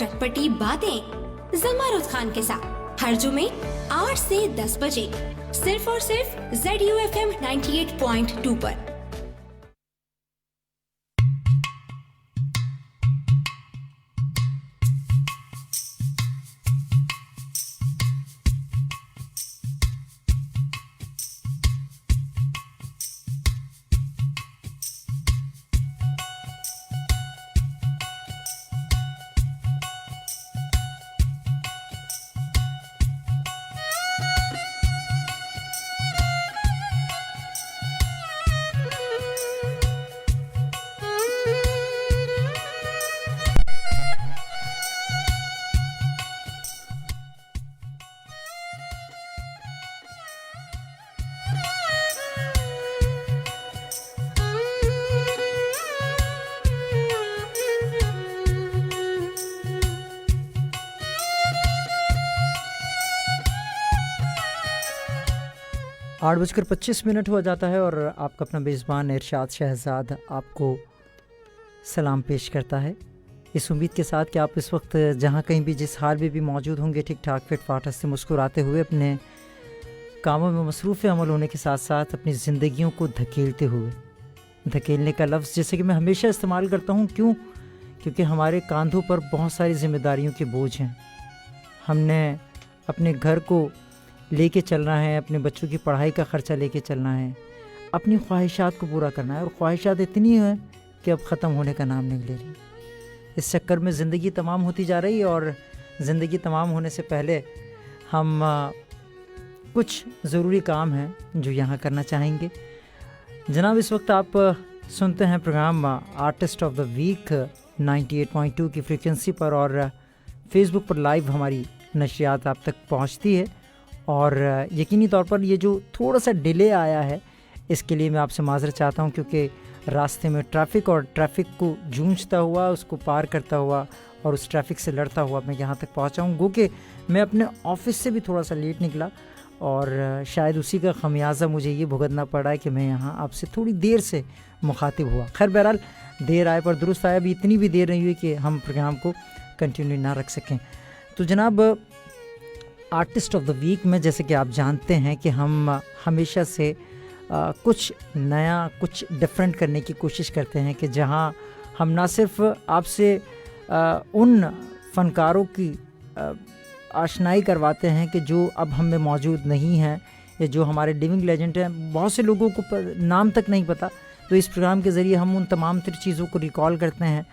चटपटी बातें ज़मारुद खान के साथ हर जुमे 8 से 10 बजे सिर्फ और सिर्फ ZUFM 98.2 पर। आठ बजकर 25 हुआ जाता है और आपका अपना मेज़बान इरशाद शहजाद आपको सलाम पेश करता है, इस उम्मीद के साथ कि आप इस वक्त जहाँ कहीं भी जिस हाल में भी मौजूद होंगे ठीक ठाक फिट फाट से मुस्कुराते हुए अपने कामों में मसरूफ़ अमल होने के साथ साथ अपनी ज़िंदगियों को धकेलते हुए। धकेलने का लफ्ज़ जैसे कि मैं हमेशा इस्तेमाल करता हूँ, क्यों? क्योंकि हमारे कंधों पर बहुत सारी ज़िम्मेदारियों के बोझ हैं। हमने अपने घर को लेके चलना है, अपने बच्चों की पढ़ाई का ख़र्चा लेके चलना है, अपनी ख्वाहिशात को पूरा करना है, और ख्वाहिशात इतनी हैं कि अब ख़त्म होने का नाम नहीं ले रही। इस चक्कर में ज़िंदगी तमाम होती जा रही है और ज़िंदगी तमाम होने से पहले हम कुछ ज़रूरी काम हैं जो यहाँ करना चाहेंगे। जनाब, इस वक्त आप सुनते हैं program artist of the week 98.2 की फ्रीक्वेंसी पर, और फेसबुक पर लाइव हमारी नशियात आप तक पहुँचती है। और यकीनी तौर पर ये जो थोड़ा सा डिले आया है इसके लिए मैं आपसे माज़रत चाहता हूँ, क्योंकि रास्ते में ट्रैफ़िक को जूझता हुआ, उसको पार करता हुआ और उस ट्रैफ़िक से लड़ता हुआ मैं यहाँ तक पहुँचा हूँ। गो कि मैं अपने ऑफ़िस से भी थोड़ा सा लेट निकला और शायद उसी का ख़मियाज़ा मुझे ये भुगतना पड़ा है कि मैं यहाँ आपसे थोड़ी देर से मुखातिब हुआ। खैर बहरहाल, देर आए पर दुरुस्त आया, अभी इतनी भी देर नहीं हुई कि हम प्रोग्राम को कंटिन्यू ना रख सकें। तो जनाब, आर्टिस्ट ऑफ द वीक में जैसे कि आप जानते हैं कि हम हमेशा से कुछ नया, कुछ डिफरेंट करने की कोशिश करते हैं कि जहां हम ना सिर्फ आपसे उन फ़नकारों की आशनाई करवाते हैं कि जो अब हम में मौजूद नहीं हैं या जो हमारे लिविंग लेजेंड हैं, बहुत से लोगों को नाम तक नहीं पता, तो इस प्रोग्राम के ज़रिए हम उन तमाम तर चीज़ों को रिकॉल करते हैं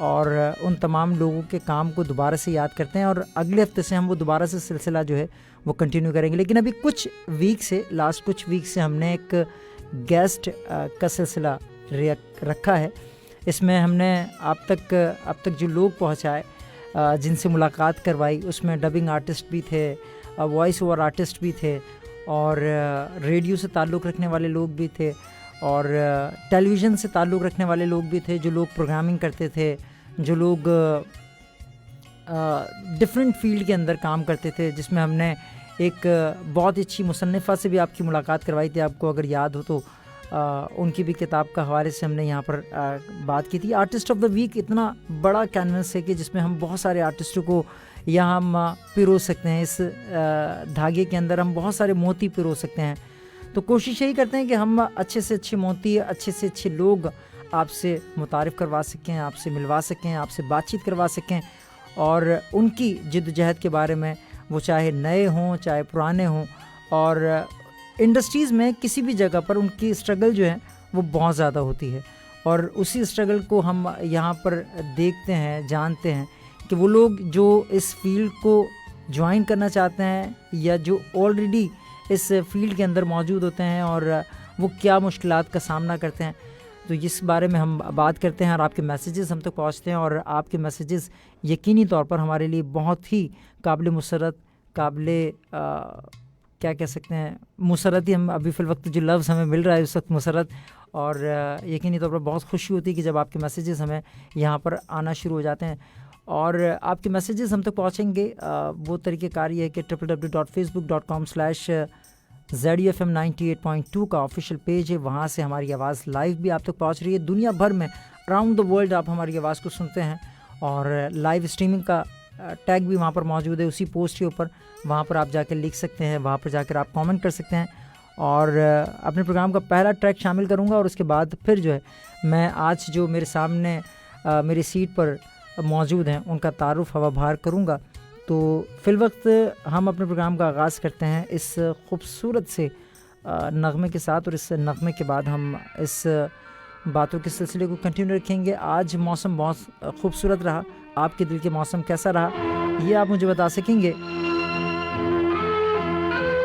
और उन तमाम लोगों के काम को दोबारा से याद करते हैं, और अगले हफ्ते से हम वो दोबारा से सिलसिला जो है वो कंटिन्यू करेंगे। लेकिन अभी कुछ वीक से, लास्ट कुछ वीक से हमने एक गेस्ट का सिलसिला रखा है। इसमें हमने अब तक जो लोग पहुंचाए, जिनसे मुलाकात करवाई, उसमें डबिंग आर्टिस्ट भी थे, वॉइस ओवर आर्टिस्ट भी थे, और रेडियो से ताल्लुक़ रखने वाले लोग भी थे, और टेलीविज़न से ताल्लुक़ रखने वाले लोग भी थे, जो लोग प्रोग्रामिंग करते थे, जो लोग डिफरेंट फील्ड के अंदर काम करते थे, जिसमें हमने एक बहुत अच्छी मुसन्निफ़ा से भी आपकी मुलाकात करवाई थी। आपको अगर याद हो तो उनकी भी किताब का हवाले से हमने यहाँ पर बात की थी। आर्टिस्ट ऑफ द वीक इतना बड़ा कैनवस है कि जिसमें हम बहुत सारे आर्टिस्टों को यहाँ हम पिरो सकते हैं। इस धागे के अंदर हम बहुत सारे मोती पिरो सकते हैं। तो कोशिश यही करते हैं कि हम अच्छे से अच्छे मोती, अच्छे से अच्छे लोग आपसे मुतारिफ़ करवा सकें, आपसे मिलवा सकें, आपसे बातचीत करवा सकें, और उनकी जिद्दोजहद के बारे में, वो चाहे नए हों चाहे पुराने हों, और इंडस्ट्रीज़ में किसी भी जगह पर उनकी स्ट्रगल जो है वो बहुत ज़्यादा होती है, और उसी स्ट्रगल को हम यहाँ पर देखते हैं, जानते हैं कि वो लोग जो इस फील्ड को ज्वाइन करना चाहते हैं या जो ऑलरेडी इस फील्ड के अंदर मौजूद होते हैं और वो क्या मुश्किलात का सामना करते हैं। तो इस बारे में हम बात करते हैं और आपके मैसेजेस हम तक पहुंचते हैं, और आपके मैसेजेस यकीनी तौर पर हमारे लिए बहुत ही काबिल मुसरत, क्या कह सकते हैं, मुसरत ही हम अभी फ़िल वक्त जो लफ्ज़ हमें मिल रहा है उस वक्त मुसरत, और यकीनी तौर पर बहुत खुशी होती है कि जब आपके मैसेजेस हमें यहाँ पर आना शुरू हो जाते हैं। और आपके मैसेजेस हम तक पहुँचेंगे वो तरीक़ेकार ये है कि www.facebook.com/ZUFM 98.2 का ऑफिशियल पेज है, वहाँ से हमारी आवाज़ लाइव भी आप तक पहुँच रही है। दुनिया भर में अराउंड द वर्ल्ड आप हमारी आवाज़ को सुनते हैं, और लाइव स्ट्रीमिंग का टैग भी वहाँ पर मौजूद है उसी पोस्ट के ऊपर। वहाँ पर आप जाकर लिख सकते हैं, वहाँ पर जाकर आप कमेंट कर सकते हैं। और अपने प्रोग्राम का पहला ट्रैक शामिल करूँगा और उसके बाद फिर जो है मैं आज जो मेरे सामने मेरी सीट पर मौजूद हैं उनका तारुफ हवा बहार करूँगा। तो फ़िलवक्त हम अपने प्रोग्राम का आगाज़ करते हैं इस खूबसूरत से नग़मे के साथ, और इस नग़मे के बाद हम इस बातों के सिलसिले को कंटिन्यू रखेंगे। आज मौसम बहुत खूबसूरत रहा, आपके दिल के मौसम कैसा रहा ये आप मुझे बता सकेंगे।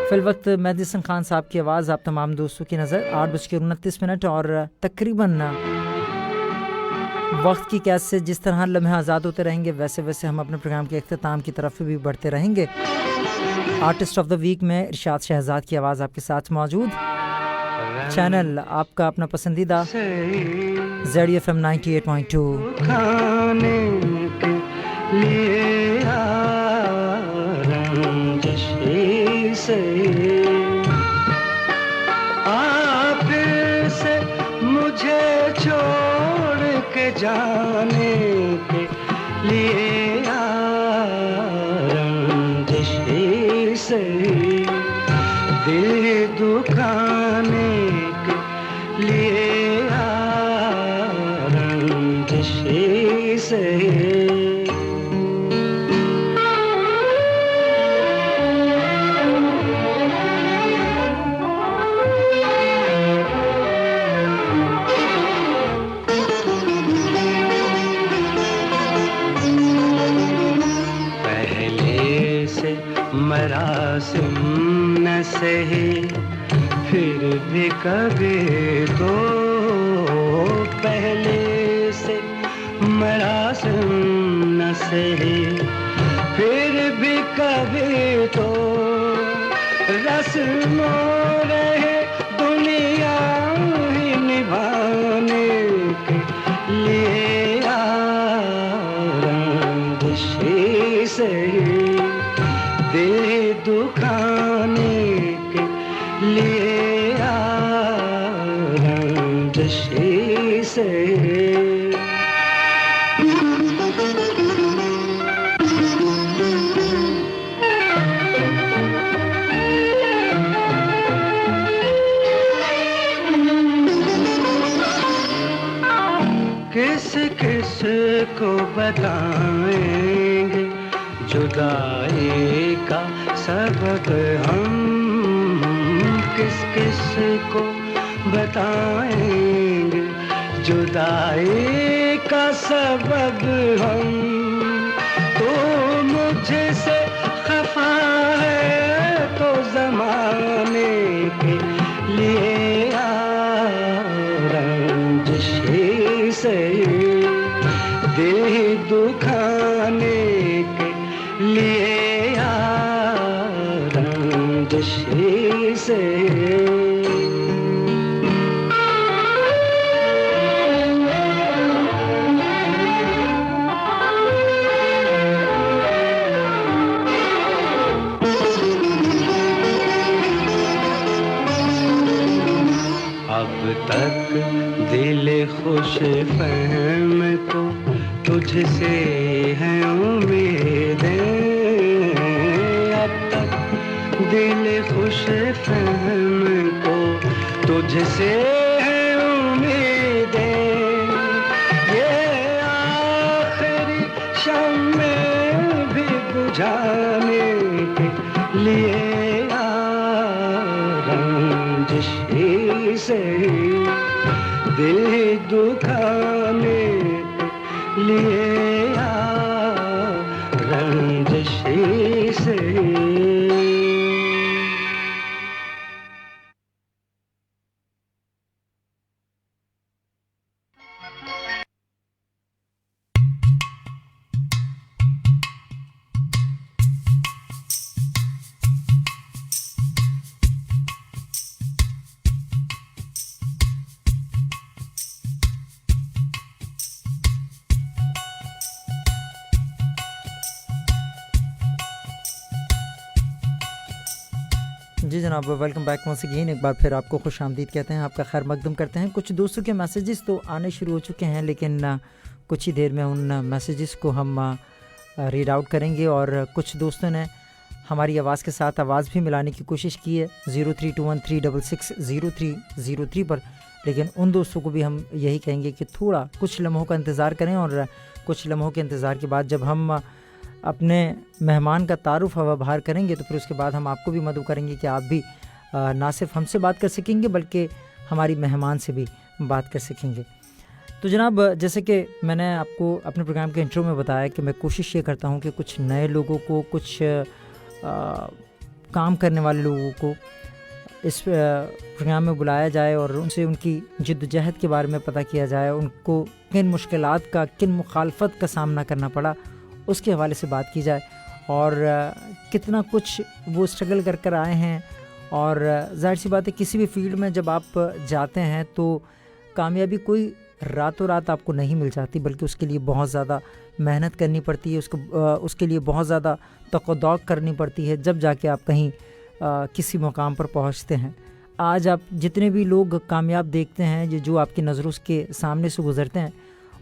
फ़िलवक्त मेहदी हसन खान साहब की आवाज़ आप तमाम दोस्तों की नज़र 8:29 और तकरीबन वक्त की कैद से जिस तरह लम्हे आज़ाद होते रहेंगे वैसे वैसे हम अपने प्रोग्राम के अख्ताम की तरफ भी बढ़ते रहेंगे। आर्टिस्ट ऑफ द वीक में इरशाद शहजाद की आवाज़ आपके साथ मौजूद। चैनल आपका अपना पसंदीदा ZFM 98.2 खाने के लिए रंजिशी से आप से मुझे छोड़ के जाने के लिए रंजिशी से दिल दुखाने के लिए रंजिशी से मरासिम न सही फिर भी कभी तो पहले से मरासिम न सही फिर भी कभी तो रस्मों रहे दुनिया ही निभाने के लिए रंजिशी से दिल दुखाने के लिए रंजिशी से किस किस को बताएंगे जुदाई का सबब हम, किस किस को बताएंगे जुदाई का सबब हम। तो मुझसे खफा है तो ज़माने के लिए रंजिशी से दिल दुखाने के लिए रंजिशी से अब तक दिल खुश फहम को तुझसे है उम्मीदें, अब तक दिल खुश फहम को तुझसे है उम्मीदें। ये आखिरी शम्मे भी बुझाने के लिए रंजिशी से दिल दुखाने के लिए रंजिशी से। जी जनाब, वेलकम बैक वंस अगेन। एक बार फिर आपको खुश आमदीद कहते हैं, आपका खैर मकदम करते हैं। कुछ दोस्तों के मैसेजेस तो आने शुरू हो चुके हैं, लेकिन कुछ ही देर में उन मैसेजेस को हम रीड आउट करेंगे। और कुछ दोस्तों ने हमारी आवाज़ के साथ आवाज़ भी मिलाने की कोशिश की है 0321366003 पर, लेकिन उन दोस्तों को भी हम यही कहेंगे कि थोड़ा कुछ लम्हों का इंतज़ार करें, और कुछ लम्हों के इंतज़ार के बाद जब हम अपने मेहमान का तारुफ हवा बाहर करेंगे तो फिर उसके बाद हम आपको भी मदद करेंगे कि आप भी ना सिर्फ हमसे बात कर सकेंगे बल्कि हमारी मेहमान से भी बात कर सकेंगे। तो जनाब, जैसे कि मैंने आपको अपने प्रोग्राम के इंट्रो में बताया कि मैं कोशिश ये करता हूँ कि कुछ नए लोगों को, कुछ काम करने वाले लोगों को इस प्रोग्राम में बुलाया जाए और उनसे उनकी जिद्दोजहद के बारे में पता किया जाए, उनको किन मुश्किलात का, किन मुखालफत का सामना करना पड़ा उसके हवाले से बात की जाए, और कितना कुछ वो स्ट्रगल कर कर आए हैं। और जाहिर सी बात है किसी भी फील्ड में जब आप जाते हैं तो कामयाबी कोई रातों रात आपको नहीं मिल जाती, बल्कि उसके लिए बहुत ज़्यादा मेहनत करनी पड़ती है, उसके लिए बहुत ज़्यादा तक़दौक़ करनी पड़ती है, जब जाके आप कहीं किसी मुकाम पर पहुंचते हैं। आज आप जितने भी लोग कामयाब देखते हैं, जो आपकी नज़रों के सामने से गुज़रते हैं,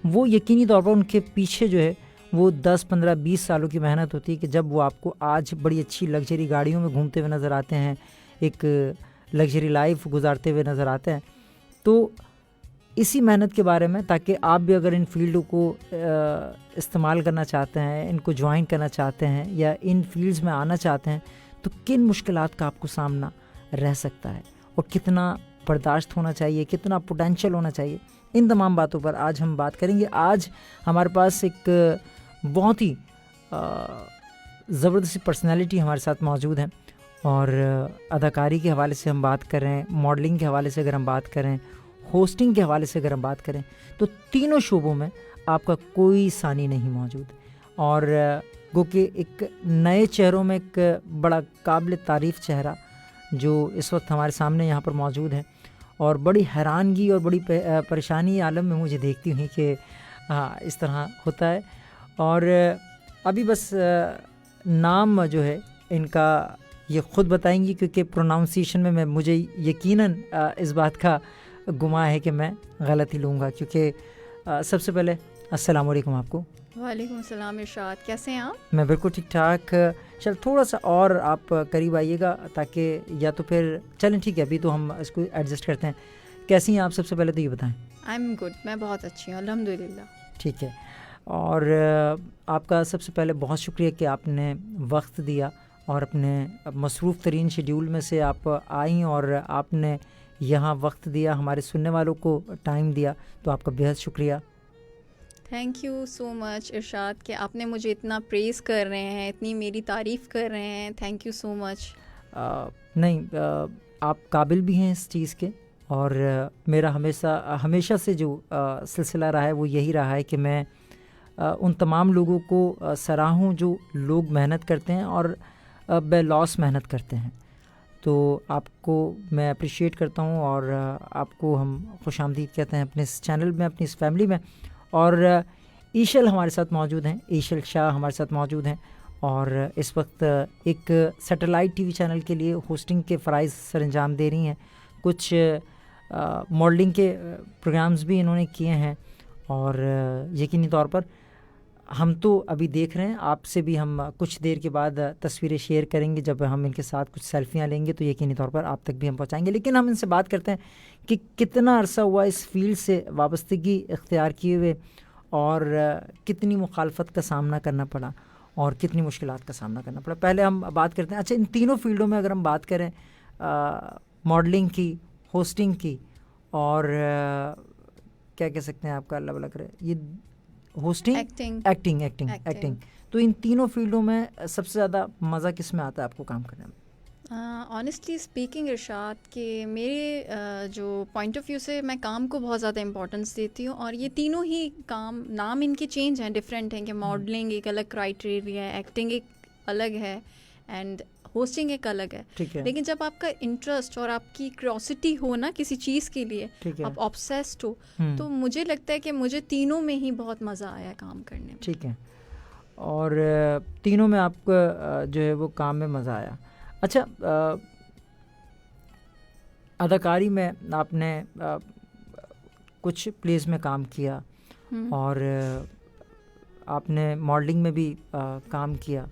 वो यकीनी तौर पर उनके पीछे जो है वो 10, 15, 20 सालों की मेहनत होती है कि जब वो आपको आज बड़ी अच्छी लग्जरी गाड़ियों में घूमते हुए नज़र आते हैं, एक लग्जरी लाइफ गुजारते हुए नज़र आते हैं। तो इसी मेहनत के बारे में, ताकि आप भी अगर इन फील्डों को इस्तेमाल करना चाहते हैं, इनको ज्वाइन करना चाहते हैं या इन फील्ड्स में आना चाहते हैं, तो किन मुश्किलात का आपको सामना रह सकता है और कितना बर्दाश्त होना चाहिए, कितना पोटेंशियल होना चाहिए, इन तमाम बातों पर आज हम बात करेंगे। आज हमारे पास एक बहुत ही ज़बरदस्त पर्सनैलिटी हमारे साथ मौजूद है, और अदाकारी के हवाले से हम बात कर रहे हैं, मॉडलिंग के हवाले से अगर हम बात करें, होस्टिंग के हवाले से अगर हम बात करें, तो तीनों शोबों में आपका कोई सानी नहीं मौजूद। और गो कि एक नए चेहरों में एक बड़ा काबिल तारीफ़ चेहरा जो इस वक्त हमारे सामने यहाँ पर मौजूद है, और बड़ी हैरानगी और बड़ी परेशानी आलम में मुझे देखती हुई कि इस तरह होता है। और अभी बस नाम जो है इनका ये ख़ुद बताएंगी, क्योंकि प्रोनाउंसिएशन में मुझे यकीनन इस बात का गुमा है कि मैं गलती लूँगा। क्योंकि सबसे पहले अस्सलाम वालेकुम आपको। वालेकुम सलाम इरशाद, कैसे हैं आप? मैं बिल्कुल ठीक ठाक। चल थोड़ा सा और आप करीब आइएगा, ताकि या तो फिर चलें ठीक है, अभी तो हम इसको एडजस्ट करते हैं। कैसी हैं आप, सबसे पहले तो ये बताएं। आई एम गुड, मैं बहुत अच्छी हूँ अल्हम्दुलिल्लाह। ठीक है, और आपका सबसे पहले बहुत शुक्रिया कि आपने वक्त दिया और अपने मसरूफ़ तरीन शेड्यूल में से आप आई और आपने यहाँ वक्त दिया, हमारे सुनने वालों को टाइम दिया, तो आपका बेहद शुक्रिया। थैंक यू सो मच इरशाद कि आपने मुझे इतना प्रेज़ कर रहे हैं, इतनी मेरी तारीफ़ कर रहे हैं। Thank you so much. नहीं, आप काबिल भी हैं इस चीज़ के, और मेरा हमेशा से जो सिलसिला रहा है वो यही रहा है कि मैं उन तमाम लोगों को सराहूं जो लोग मेहनत करते हैं और बेलॉस मेहनत करते हैं। तो आपको मैं अप्रिशिएट करता हूं और आपको हम खुशामदीद कहते हैं अपने इस चैनल में, अपनी इस फैमिली में। और ईशल हमारे साथ मौजूद हैं, ईशल शाह हमारे साथ मौजूद हैं, और इस वक्त एक सैटेलाइट टीवी चैनल के लिए होस्टिंग के फ़राइज़ सरअंजाम दे रही हैं। कुछ मॉडलिंग के प्रोग्राम्स भी इन्होंने किए हैं, और यकीनी तौर पर हम तो अभी देख रहे हैं, आपसे भी हम कुछ देर के बाद तस्वीरें शेयर करेंगे। जब हम इनके साथ कुछ सेल्फियां लेंगे तो यकीनी तौर पर आप तक भी हम पहुंचाएंगे। लेकिन हम इनसे बात करते हैं कि कितना अरसा हुआ इस फील्ड से वाबस्तगी इख्तियार किए हुए, और कितनी मुखालफत का सामना करना पड़ा और कितनी मुश्किलात का सामना करना पड़ा। पहले हम बात करते हैं, अच्छा इन तीनों फील्डों में अगर हम बात करें, मॉडलिंग की, होस्टिंग की, और क्या कह सकते हैं आपका अल्लाह भला करे, ये होस्टिंग, एक्टिंग, तो इन तीनों फील्डों में सबसे ज़्यादा मज़ा किस में आता है आपको काम करने में? ऑनेस्टली स्पीकिंग इरशाद के मेरे जो पॉइंट ऑफ व्यू से मैं काम को बहुत ज़्यादा इंपॉर्टेंस देती हूँ, और ये तीनों ही काम, नाम इनके चेंज हैं, डिफरेंट हैं, कि मॉडलिंग एक अलग क्राइटेरिया है, एक्टिंग एक अलग है, एंड होस्टिंग एक अलग है। लेकिन जब आपका इंटरेस्ट और आपकी क्यूरियोसिटी हो ना किसी चीज़ के लिए, आप ऑब्सेस्ड हो, तो मुझे लगता है कि मुझे तीनों में ही बहुत मज़ा आया काम करने में। ठीक है, और तीनों में आपको जो है वो काम में मज़ा आया। अच्छा, अदाकारी में आपने कुछ प्लेस में काम किया, और आपने मॉडलिंग में भी काम किया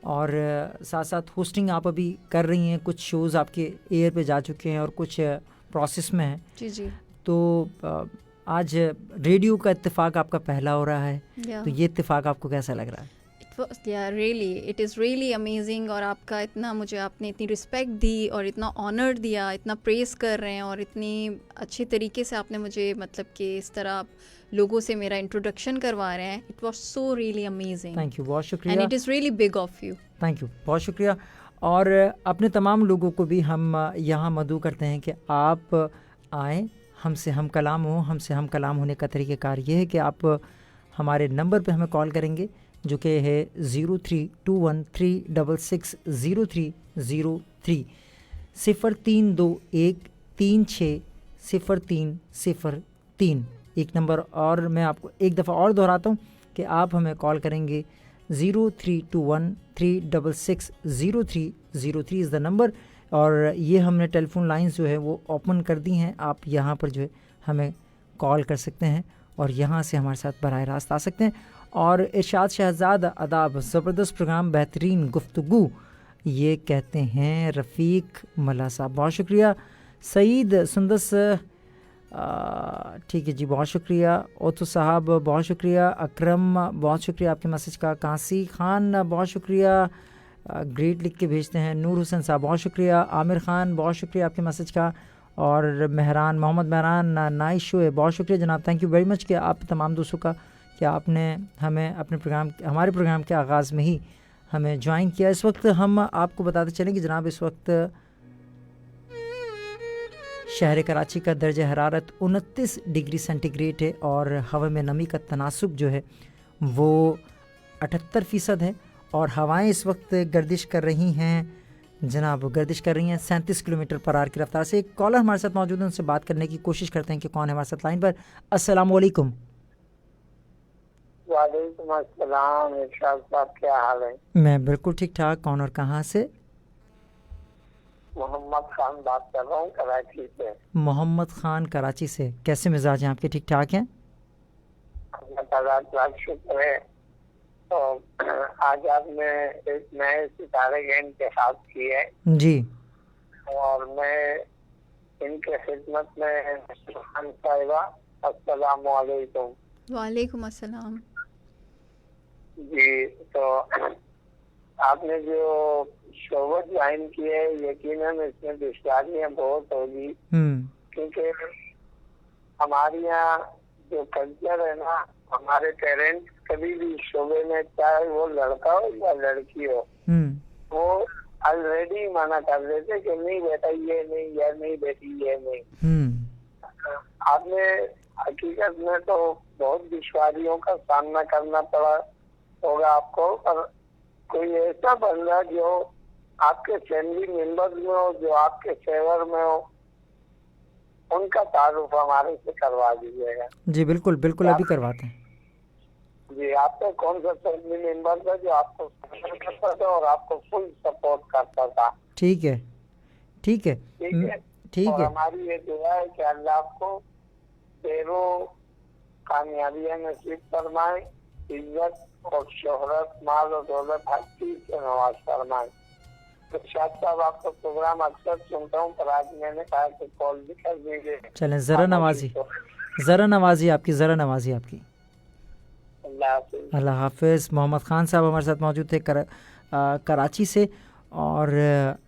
और साथ साथ होस्टिंग आप अभी कर रही हैं, कुछ शोज़ आपके एयर पे जा चुके हैं और कुछ प्रोसेस में हैं। जी जी। तो आज रेडियो का इत्तेफाक आपका पहला हो रहा है, तो ये इत्तेफाक आपको कैसा लग रहा है? Really it is really amazing. और आपका इतना मुझे आपने इतनी रिस्पेक्ट दी और इतना ऑनर दिया, इतना प्रेस कर रहे हैं और इतनी अच्छे तरीके से आपने मुझे मतलब कि इस तरह आप लोगों से मेरा इंट्रोडक्शन करवा रहे हैं। It was so really amazing. Thank you, बहुत शुक्रिया। And it is really big of you. Thank you, बहुत शुक्रिया। और अपने तमाम लोगों को भी हम यहाँ मदऊ करते हैं कि आप आएँ, हमसे हम कलाम हो। हमसे हम कलाम होने का तरीक़ेकार ये है कि आप हमारे नंबर पे हमें कॉल करेंगे जो कि है 0321366003 0321360303। एक नंबर और मैं आपको एक दफ़ा और दोहराता हूँ कि आप हमें कॉल करेंगे 0321366003 इज़ द नंबर। और ये हमने टेलीफोन लाइंस जो है वो ओपन कर दी हैं, आप यहाँ पर जो है हमें कॉल कर सकते हैं और यहाँ से हमारे साथ बराह रास्त आ सकते हैं। और इरशाद शहजाद आदाब, ज़बरदस्त प्रोग्राम, बेहतरीन गुफ्तगू, ये कहते हैं रफ़ीक मल्ला साहब, बहुत शुक्रिया। सईद सुंदस, ठीक है जी, बहुत शुक्रिया। ओतू साहब बहुत शुक्रिया। अकरम बहुत शुक्रिया आपके मैसेज का। कासी खान बहुत शुक्रिया, ग्रेट लिख के भेजते हैं। नूर हुसैन साहब बहुत शुक्रिया। आमिर खान बहुत शुक्रिया आपके मैसेज का। और मेहरान, मोहम्मद मेहरान, नाइस शो है, बहुत शुक्रिया जनाब, थैंक यू वेरी मच कि आप तमाम दोस्तों का कि आपने हमें अपने प्रोग्राम, हमारे प्रोग्राम के आगाज़ में ही हमें ज्वाइन किया। इस वक्त हम आपको बताते चलें कि जनाब इस वक्त शहर कराची का दर्जा हरारत 29 डिग्री सेंटीग्रेड है और हवा में नमी का तनासुब जो है वो 78% है। और हवाएं इस वक्त गर्दिश कर रही हैं जनाब, गर्दिश कर रही हैं 37 किलोमीटर पर आवर की रफ्तार से। एक कॉलर हमारे साथ मौजूद है, उनसे बात करने की कोशिश करते हैं कि कौन है हमारे साथ लाइन पर। अस्सलाम वालेकुम। वालेकुम अस्सलाम, इरशाद साहब क्या हाल है? मैं बिल्कुल ठीक ठाक। कौन और कहाँ से? मोहम्मद खान बात कर रहा हूँ कराची से। मोहम्मद खान कराची से, कैसे मिजाज हैं आपके? ठीक ठाक हैं? अल्लाह ताला का शुक्र है। तो आज आपने एक नए सितारे का इंतखाब किया है जी, और मैं इनके खिदमत में खान साहिबा, अस्सलाम वालेकुम। वालेकुम अस्सलाम। जी, तो आपने जो शोबत ज्वाइन की है, यकीनन इसमें दुश्वारियाँ बहुत होगी, क्योंकि हमारे यहाँ जो कल्चर है ना, हमारे पेरेंट्स कभी भी शोबे में, चाहे वो लड़का हो या लड़की हो, वो ऑलरेडी मना कर देते कि नहीं बेटा ये नहीं, या नहीं बेटी ये नहीं। आपने हकीकत में तो बहुत दुश्वारियों का सामना करना पड़ा होगा आपको, पर कोई ऐसा बंदा जो आपके फैमिली मेंबर्स में हो, जो आपके फेवर में हो, उनका तारुफ हमारे से करवा दीजिएगा। जी बिल्कुल बिल्कुल, अभी करवाते हैं। जी, आपका कौन सा फैमिली मेंबर था जो आपको सपोर्ट करता था और आपको फुल सपोर्ट करता था? ठीक है, ठीक है, ठीक है, ठीक और है। हमारी ये दुआ है कि अल्लाह आपको ढेरों कामयाबियां नसीब फरमाए, इज्जत और शोहरत, माल और दौलत हर चीज से नवाज फरमाए। तो शायद साहब आपका प्रोग्राम अक्सर सुनता हूँ, पर आज मैंने कहा कि कॉल भी कर दीजिए। चलें, ज़रा नवाजी, ज़रा नवाजी आपकी, ज़रा नवाजी आपकी। अल्लाह हाफिज़। मोहम्मद ख़ान साहब हमारे साथ मौजूद थे कराची से। और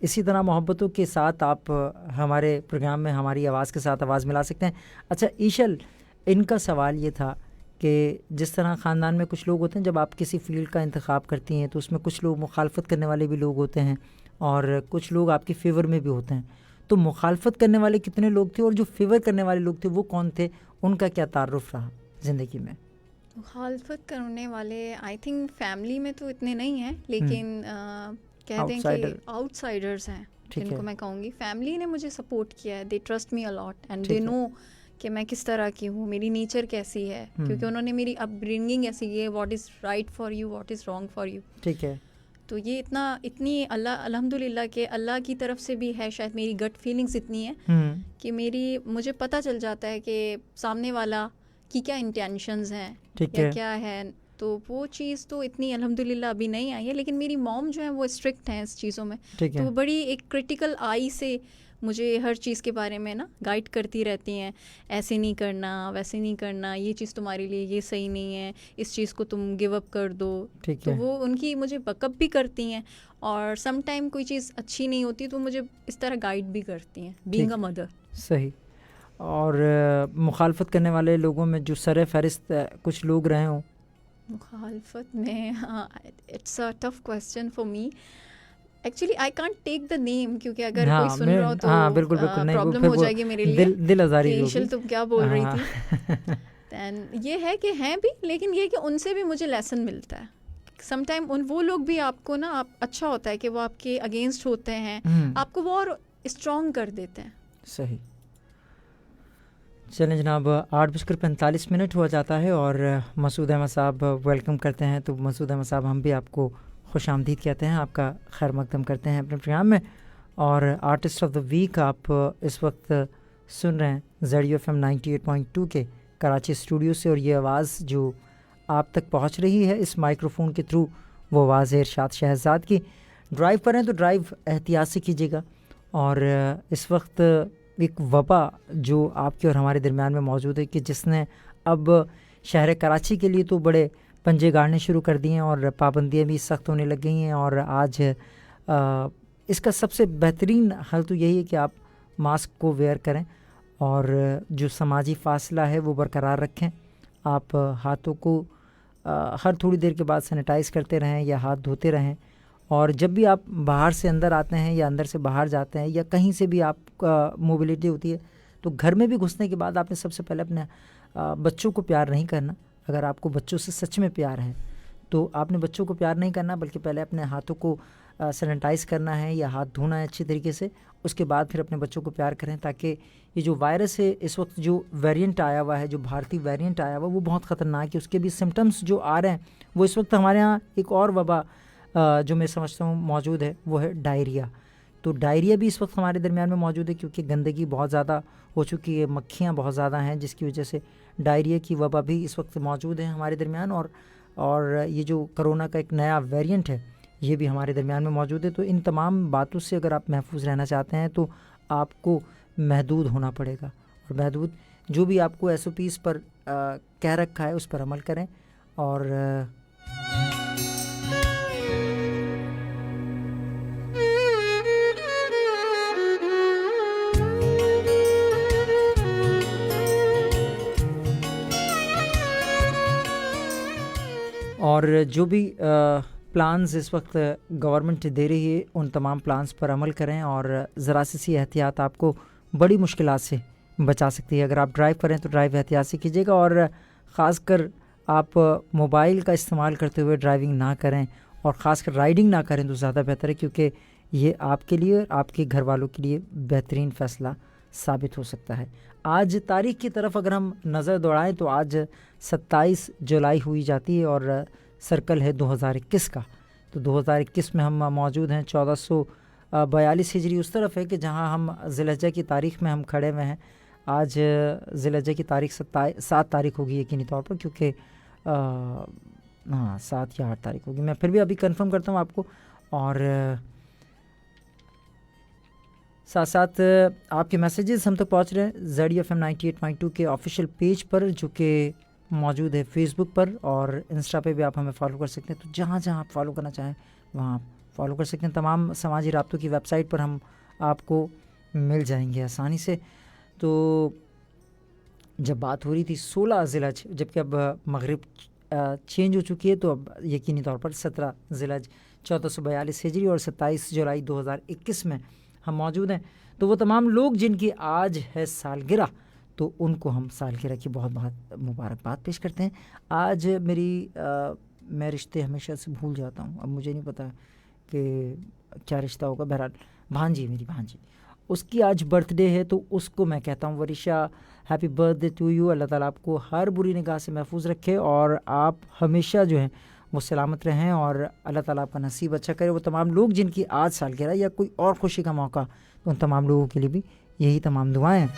इसी तरह मोहब्बतों के साथ आप हमारे प्रोग्राम में हमारी आवाज़ के साथ आवाज़ मिला सकते हैं। अच्छा ईशल, इनका सवाल ये था कि जिस तरह ख़ानदान में कुछ लोग होते हैं, जब आप किसी फ़ील्ड का इंतखाब करती हैं तो उसमें कुछ लोग मुखालफत करने वाले भी लोग होते हैं और कुछ लोग आपके फेवर में भी होते हैं। तो मुखालफत करने वाले कितने लोग थे और जो फेवर करने वाले लोग थे वो कौन थे? उनका क्या तारुफ रहा ज़िंदगी में? मुखालफत करने वाले आई थिंक फैमिली में तो इतने नहीं हैं, लेकिन कह दें कि आउटसाइडर्स हैं जिनको मैं कहूँगी। फैमिली ने मुझे सपोर्ट किया है, they trust me a lot and they know कि मैं किस तरह की हूँ, मेरी नेचर कैसी है, क्योंकि उन्होंने मेरी अपब्रिंगिंग ऐसी है, what is right for you, what is wrong for you. ठीक है। तो ये इतनी अल्हम्दुलिल्लाह के अल्लाह की तरफ से भी है, शायद मेरी गट फीलिंग्स इतनी है कि मुझे पता चल जाता है कि सामने वाला कि क्या इंटेंशंस हैं ठीक या है। क्या है। तो वो चीज़ तो इतनी अल्हम्दुलिल्लाह अभी नहीं आई है, लेकिन मेरी मॉम जो है वो स्ट्रिक्ट हैं इस चीज़ों में। ठीक तो है। वो बड़ी एक क्रिटिकल आई से मुझे हर चीज़ के बारे में ना गाइड करती रहती हैं, ऐसे नहीं करना, वैसे नहीं करना, ये चीज़ तुम्हारे लिए ये सही नहीं है, इस चीज़ को तुम गिव अप कर दो। ठीक तो है। वो उनकी मुझे बकअप भी करती हैं, और सम टाइम कोई चीज़ अच्छी नहीं होती तो मुझे इस तरह गाइड भी करती हैं, बीइंग अ मदर। सही। और मुखालफत करने वाले लोगों में जो सर फहरिस्त कुछ लोग रहे हों? मुखालफत में, हाँ, it's a tough question for me actually. I can't take the name, क्योंकि अगर हाँ, कोई सुन रहा हो तो हाँ बिल्कुल बिल्कुल नहीं, वो प्रॉब्लम फिर हो वो जाएगी मेरे लिए दिल आज़ारी कि होगी। ईशल तुम क्या बोल रही हाँ। थी। दैन ये है कि हैं भी, लेकिन ये है कि उनसे भी मुझे लेसन मिलता है। सम टाइम वो लोग भी आपको ना, आप अच्छा होता है कि वो आपके अगेंस्ट होते हैं, आपको वो और स्ट्रॉन्ग कर देते हैं। सही। चलें जनाब, 8:45 हुआ जाता है और मसूद अहमद साहब वेलकम करते हैं। तो मसूद अहमद साहब, हम भी आपको खुश आमदीद कहते हैं, आपका खैर मकदम करते हैं अपने प्रोग्राम में। और आर्टिस्ट ऑफ द वीक आप इस वक्त सुन रहे हैं ZUFM 98.2 के कराची स्टूडियो से। और ये आवाज़ जो आप तक पहुंच रही है इस माइक्रोफोन के थ्रू, वो आवाज़ है इरशाद शहजाद की। ड्राइव पर हैं तो ड्राइव एहतियात से कीजिएगा। और इस वक्त एक वबा जो आपके और हमारे दरमियान में मौजूद है, कि जिसने अब शहर कराची के लिए तो बड़े पंजे गाड़ने शुरू कर दिए हैं और पाबंदियाँ भी सख्त होने लग गई हैं। और आज इसका सबसे बेहतरीन हल तो यही है कि आप मास्क को वेयर करें और जो समाजी फासला है वो बरकरार रखें। आप हाथों को हर थोड़ी देर के बाद सैनिटाइज़ करते रहें या हाथ धोते रहें। और जब भी आप बाहर से अंदर आते हैं या अंदर से बाहर जाते हैं या कहीं से भी आपका मोबिलिटी होती है, तो घर में भी घुसने के बाद आपने सबसे पहले अपने बच्चों को प्यार नहीं करना। अगर आपको बच्चों से सच में प्यार है तो आपने बच्चों को प्यार नहीं करना, बल्कि पहले अपने हाथों को सैनिटाइज़ करना है या हाथ धोना है अच्छी तरीके से। उसके बाद फिर अपने बच्चों को प्यार करें, ताकि ये जो वायरस है इस वक्त जो वेरिएंट आया हुआ है, जो भारतीय वेरिएंट आया हुआ है, वो बहुत ख़तरनाक है। उसके भी सिम्टम्स जो आ रहे हैं वो इस वक्त हमारे यहाँ एक और वबा जो मैं समझता हूँ मौजूद है, वो है डायरिया। तो डायरिया भी इस वक्त हमारे दरमियान में मौजूद है, क्योंकि गंदगी बहुत ज़्यादा हो चुकी है, मक्खियाँ बहुत ज़्यादा हैं, जिसकी वजह से डायरिया की वबा भी इस वक्त मौजूद है हमारे दरमियान। और ये जो कोरोना का एक नया वेरिएंट है ये भी हमारे दरमियान में मौजूद है। तो इन तमाम बातों से अगर आप महफूज रहना चाहते हैं तो आपको महदूद होना पड़ेगा। और महदूद जो भी आपको SOPs पर कह रखा है उस पर अमल करें। और जो भी प्लान्स इस वक्त गवर्नमेंट दे रही है उन तमाम प्लान्स पर अमल करें। और ज़रा सी एहतियात आपको बड़ी मुश्किलात से बचा सकती है। अगर आप ड्राइव करें तो ड्राइव एहतियात से कीजिएगा, और ख़ासकर आप मोबाइल का इस्तेमाल करते हुए ड्राइविंग ना करें, और ख़ासकर राइडिंग ना करें तो ज़्यादा बेहतर है, क्योंकि ये आपके लिए और आपके घर वालों के लिए बेहतरीन फ़ैसला साबित हो सकता है। आज तारीख़ की तरफ अगर हम नज़र दौड़ाएं तो आज 27 जुलाई हुई जाती है और सर्कल है 2021 का। तो 2021 में हम मौजूद हैं। 1442 हिजरी उस तरफ है कि जहां हम ज़िलहज्जा की तारीख़ में हम खड़े हुए हैं। आज ज़िलहज्जा की तारीख़ 7 तारीख़ होगी यकीनी तौर पर, क्योंकि हाँ 7 या 8 तारीख़ होगी। मैं फिर भी अभी कंफर्म करता हूँ आपको। और साथ साथ आपके मैसेजेस हम तक पहुँच रहे हैं ZUFM 98.2 के ऑफिशियल पेज पर, जो कि मौजूद है फेसबुक पर, और इंस्टा पे भी आप हमें फॉलो कर सकते हैं। तो जहाँ जहाँ आप फॉलो करना चाहें वहाँ आप फॉलो कर सकते हैं। तमाम समाजी राब्तों की वेबसाइट पर हम आपको मिल जाएंगे आसानी से। तो जब बात हो रही थी 16 ज़िलहज, जबकि अब मगरिब चेंज हो चुकी है, तो अब यकीनी तौर पर 17 ज़िलहज 1442 हिजरी और 27 जुलाई 2021 में हम मौजूद हैं। तो वो तमाम लोग जिनकी आज है सालगिरह, तो उनको हम सालगिरह की बहुत बहुत मुबारकबाद पेश करते हैं। आज मैं रिश्ते हमेशा से भूल जाता हूँ, अब मुझे नहीं पता कि क्या रिश्ता होगा। बहरहाल भांजी, मेरी भांजी, उसकी आज बर्थडे है, तो उसको मैं कहता हूँ वरिशा हैप्पी बर्थडे टू यू। अल्लाह ताला आपको हर बुरी निगाह से महफूज रखे और आप हमेशा जो हैं वो सलामत रहें, और अल्लाह ताला आपका नसीब अच्छा करे। वो तमाम लोग जिनकी आज सालगिरह या कोई और खुशी का मौका, तो उन तमाम लोगों के लिए भी यही तमाम दुआएं हैं।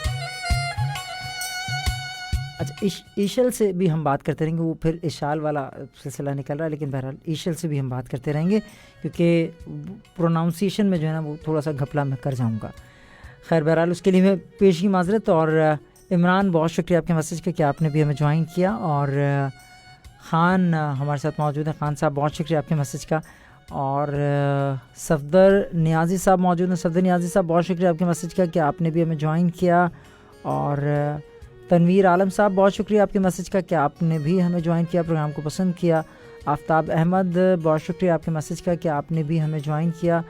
अच्छा, ईशल से भी हम बात करते रहेंगे, वो फिर इशाल वाला सिलसिला निकल रहा है, लेकिन बहरहाल ईशल से भी हम बात करते रहेंगे क्योंकि प्रोनाउंसिएशन में जो है ना वो थोड़ा सा घपला मैं कर जाऊँगा। खैर बहरहाल उसके लिए मैं पेशी माजरत। और इमरान, बहुत शुक्रिया आपके मैसेज का कि आपने भी हमें ज्वाइन किया। और ख़ान हमारे साथ मौजूद हैं। ख़ान साहब, बहुत शुक्रिया आपके मैसेज का। और सफदर नियाज़ी साहब मौजूद हैं। सफदर नियाज़ी साहब, बहुत शुक्रिया आपके मैसेज का कि आपने भी हमें ज्वाइन किया। और तनवीर आलम साहब, बहुत शुक्रिया आपके मैसेज का कि आपने भी हमें ज्वाइन किया, प्रोग्राम को पसंद किया। आफ्ताब अहमद, बहुत शुक्रिया आपके मैसेज का कि आपने भी हमें ज्वाइन किया।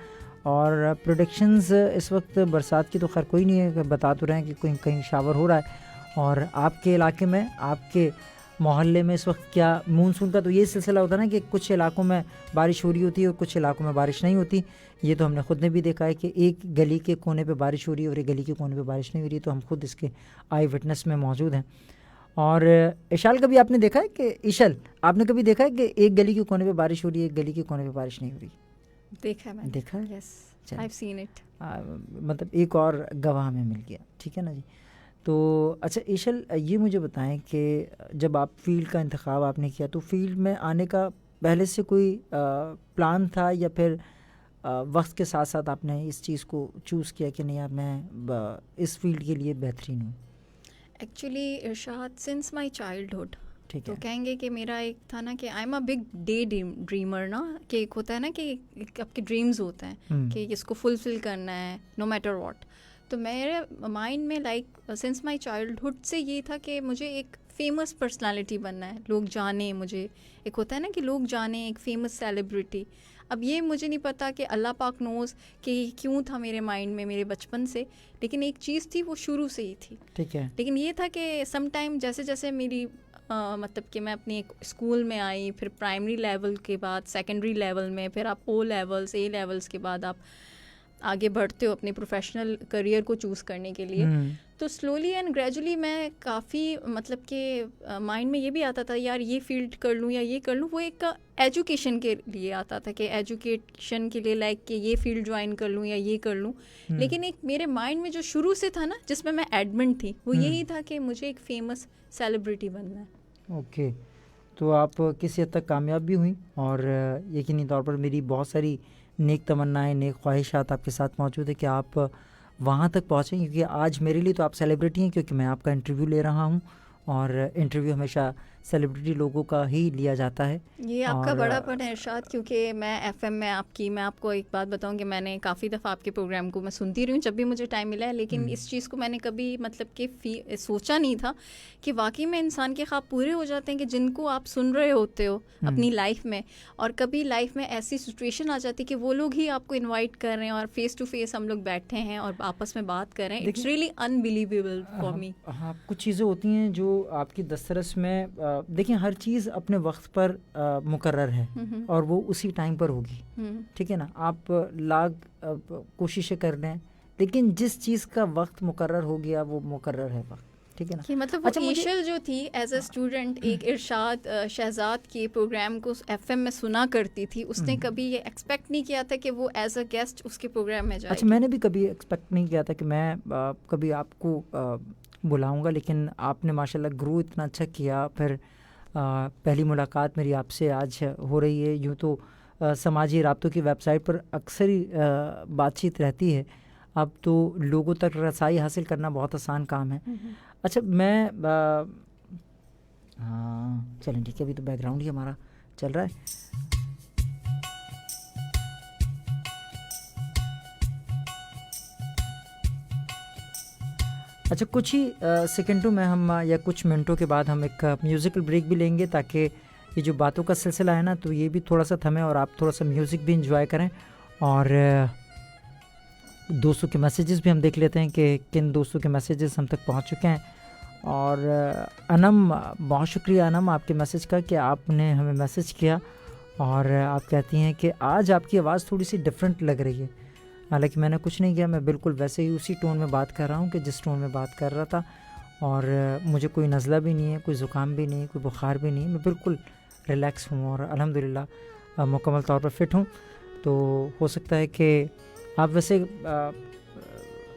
और प्रोडिक्शंस इस वक्त बरसात की तो खैर कोई नहीं है, बता तो रहे हैं कि कहीं कहीं शावर हो रहा है। और आपके इलाके में, आपके मोहल्ले में इस वक्त क्या मानसून का तो ये सिलसिला होता है ना कि कुछ इलाकों में बारिश हो रही होती है और कुछ इलाकों में बारिश नहीं होती। ये तो हमने ख़ुद ने भी देखा है कि एक गली के कोने पे बारिश हो रही है और एक गली के कोने पे बारिश नहीं हो रही, तो हम खुद इसके आई विटनेस में मौजूद हैं। और इशाल, कभी आपने देखा है कि ईशल, आपने कभी देखा है कि एक गली के कोने पे बारिश हो रही है, एक गली के कोने पे बारिश नहीं हो रही? देखा है मैंने। देखा है? Yes, I have seen it. मतलब एक और गवाह हमें मिल गया, ठीक है ना जी। तो अच्छा ईशल, ये मुझे बताएं कि जब आप फील्ड का इंतखाब आपने किया तो फील्ड में आने का पहले से कोई प्लान था या फिर वक्त के साथ साथ आपने इस चीज़ को चूज़ किया कि नहीं यार मैं इस फील्ड के लिए बेहतरीन हूँ? Actually Irshad, since my childhood, ठीक तो है। कहेंगे कि मेरा एक था ना कि I am a big day dreamer ना, कि एक होता है ना कि आपके ड्रीम्स होते हैं कि इसको फुलफिल करना है नो मैटर व्हाट। तो मेरे माइंड में लाइक सिंस माय चाइल्डहुड से ये था कि मुझे एक फेमस पर्सनालिटी बनना है, लोग जाने मुझे। एक होता है ना कि लोग जाने, एक फेमस सेलिब्रिटी। अब ये मुझे नहीं पता कि अल्लाह पाक नोज़ कि क्यों था मेरे माइंड में मेरे बचपन से, लेकिन एक चीज़ थी वो शुरू से ही थी। ठीक है। लेकिन ये था कि सम टाइम जैसे जैसे मेरी मतलब कि मैं अपनी एक स्कूल में आई, फिर प्राइमरी लेवल के बाद सेकेंडरी लेवल में, फिर आप ओ लेवल्स, ए लेवल्स के बाद आप आगे बढ़ते हो अपने प्रोफेशनल करियर को चूज़ करने के लिए। तो स्लोली एंड ग्रेजुअली मैं काफ़ी मतलब कि माइंड में ये भी आता था यार ये फील्ड कर लूँ या ये कर लूँ। वो एक एजुकेशन के लिए आता था कि एजुकेशन के लिए लाइक कि ये फील्ड ज्वाइन कर लूँ या ये कर लूँ। लेकिन एक मेरे माइंड में जो शुरू से था ना, जिसमें मैं एडमिन थी, वो यही था कि मुझे एक फेमस सेलिब्रिटी बनना है। ओके, तो आप किसी हद तक कामयाब भी हुई और यकीनी तौर पर मेरी बहुत सारी नेक तमन्नाएं, नेक ख्वाहिशात आपके साथ मौजूद है कि आप वहाँ तक पहुँचें, क्योंकि आज मेरे लिए तो आप सेलिब्रिटी हैं क्योंकि मैं आपका इंटरव्यू ले रहा हूँ और इंटरव्यू हमेशा सेलिब्रिटी लोगों का ही लिया जाता है। ये आपका बड़ापन है इरशाद, क्योंकि मैं एफएम में मैं आपको एक बात बताऊं कि मैंने काफ़ी दफ़ा आपके प्रोग्राम को मैं सुनती रही हूँ जब भी मुझे टाइम मिला है, लेकिन इस चीज़ को मैंने कभी मतलब कि सोचा नहीं था कि वाकई में इंसान के ख्वाब पूरे हो जाते हैं कि जिनको आप सुन रहे होते हो अपनी लाइफ में, और कभी लाइफ में ऐसी सिचुएशन आ जाती है कि वो लोग ही आपको इन्वाइट कर रहे हैं और फेस टू फेस हम लोग बैठे हैं और आपस में बात कर रहे हैं। It's really unbelievable for me. हाँ, कुछ चीज़ें होती हैं जो आपकी दस्तरस में देखिए हर चीज़ अपने वक्त पर मुकर्रर है और वो उसी टाइम पर होगी, ठीक है ना। आप लाख कोशिशें कर रहे हैं लेकिन जिस चीज़ का वक्त मुकर्रर हो गया वो मुकर्रर है वक्त, ठीक है ना। कि मतलब अच्छा, ईशल जो थी एज अ स्टूडेंट एक इरशाद शहजाद के प्रोग्राम को एफएम में सुना करती थी, उसने कभी ये एक्सपेक्ट नहीं किया था कि वो एज अ गेस्ट उसके प्रोग्राम में जाए। अच्छा, मैंने भी कभी एक्सपेक्ट नहीं किया था कि मैं कभी आपको बुलाऊंगा, लेकिन आपने माशाल्लाह ग्रो इतना अच्छा किया। फिर पहली मुलाकात मेरी आपसे आज हो रही है। यूँ तो समाजी राब्तों की वेबसाइट पर अक्सर ही बातचीत रहती है, अब तो लोगों तक रसाई हासिल करना बहुत आसान काम है। अच्छा, मैं हाँ चलें ठीक है, अभी तो बैकग्राउंड ही हमारा चल रहा है। अच्छा, कुछ ही सेकंडों में हम या कुछ मिनटों के बाद हम एक म्यूज़िकल ब्रेक भी लेंगे ताकि ये जो बातों का सिलसिला है ना तो ये भी थोड़ा सा थमे और आप थोड़ा सा म्यूज़िक भी इंजॉय करें। और दोस्तों के मैसेजेस भी हम देख लेते हैं कि किन दोस्तों के मैसेजेस हम तक पहुंच चुके हैं। और अनम, बहुत शुक्रिया अनम आपके मैसेज का कि आपने हमें मैसेज किया और आप कहती हैं कि आज आपकी आवाज़ थोड़ी सी डिफरेंट लग रही है। हालांकि मैंने कुछ नहीं किया, मैं बिल्कुल वैसे ही उसी टोन में बात कर रहा हूँ कि जिस टोन में बात कर रहा था, और मुझे कोई नज़ला भी नहीं है, कोई ज़ुकाम भी नहीं है, कोई बुखार भी नहीं है, मैं बिल्कुल रिलैक्स हूँ और अल्हम्दुलिल्लाह मुकम्मल तौर पर फ़िट हूँ। तो हो सकता है कि आप वैसे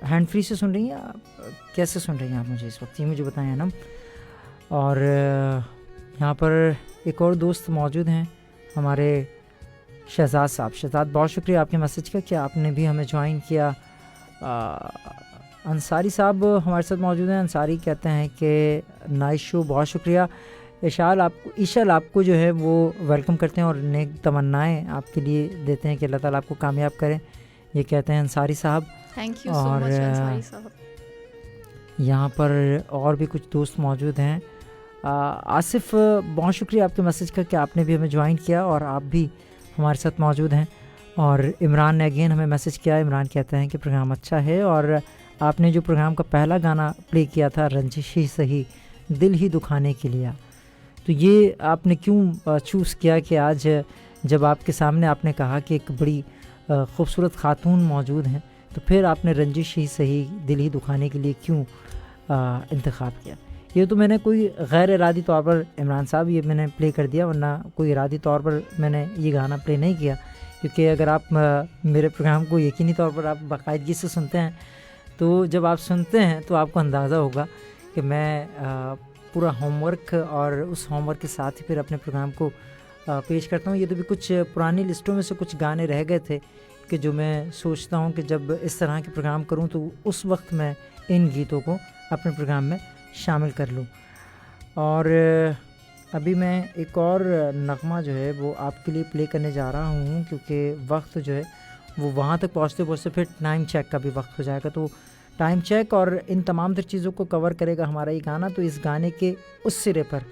हैंड फ्री से सुन रही हैं या कैसे सुन रही हैं आप मुझे इस वक्त, ये मुझे बताएं ना। और यहाँ पर एक और दोस्त मौजूद हैं हमारे शहजाद साहब। शहजाद, बहुत शुक्रिया आपके मैसेज का कि आपने भी हमें ज्वाइन किया। अंसारी साहब हमारे साथ मौजूद हैं। अंसारी कहते हैं कि नाइस शो, बहुत शुक्रिया। ईशल आपको जो है वो वेलकम करते हैं और नेक तमन्नाएं आपके लिए देते हैं कि अल्लाह ताला आपको कामयाब करें, ये कहते हैं अंसारी साहब। Thank you so much Ansari साहब। यहाँ पर और भी कुछ दोस्त मौजूद हैं। आसिफ, बहुत शुक्रिया आपके मैसेज का कि आपने भी हमें ज्वाइन किया और आप भी हमारे साथ मौजूद हैं। और इमरान ने अगेन हमें मैसेज किया। इमरान कहते हैं कि प्रोग्राम अच्छा है और आपने जो प्रोग्राम का पहला गाना प्ले किया था रंजिश ही सही दिल ही दुखाने के लिए, तो ये आपने क्यों चूज़ किया कि आज जब आपके सामने आपने कहा कि एक बड़ी ख़ूबसूरत ख़ातून मौजूद हैं, तो फिर आपने रंजिश ही सही दिल ही दुखाने के लिए क्यों इंतख़ाब किया? ये तो मैंने कोई गैर इरादी तौर पर, इमरान साहब, ये मैंने प्ले कर दिया, वरना कोई इरादी तौर पर मैंने ये गाना प्ले नहीं किया। क्योंकि अगर आप मेरे प्रोग्राम को यकीनी तौर पर आप बाकायदगी से सुनते हैं, तो जब आप सुनते हैं तो आपको अंदाज़ा होगा कि मैं पूरा होमवर्क और उस होमवर्क के साथ ही फिर अपने प्रोग्राम को पेश करता हूँ। ये तो भी कुछ पुरानी लिस्टों में से कुछ गाने रह गए थे कि जो मैं सोचता हूँ कि जब इस तरह के प्रोग्राम करूँ तो उस वक्त मैं इन गीतों को अपने प्रोग्राम में शामिल कर लूँ। और अभी मैं एक और नगमा जो है वो आपके लिए प्ले करने जा रहा हूँ, क्योंकि वक्त जो है वो वहाँ तक पहुँचते पहुँचते फिर टाइम चेक का भी वक्त हो जाएगा। तो टाइम चेक और इन तमाम तर चीज़ों को कवर करेगा हमारा ये गाना। तो इस गाने के उस सिरे पर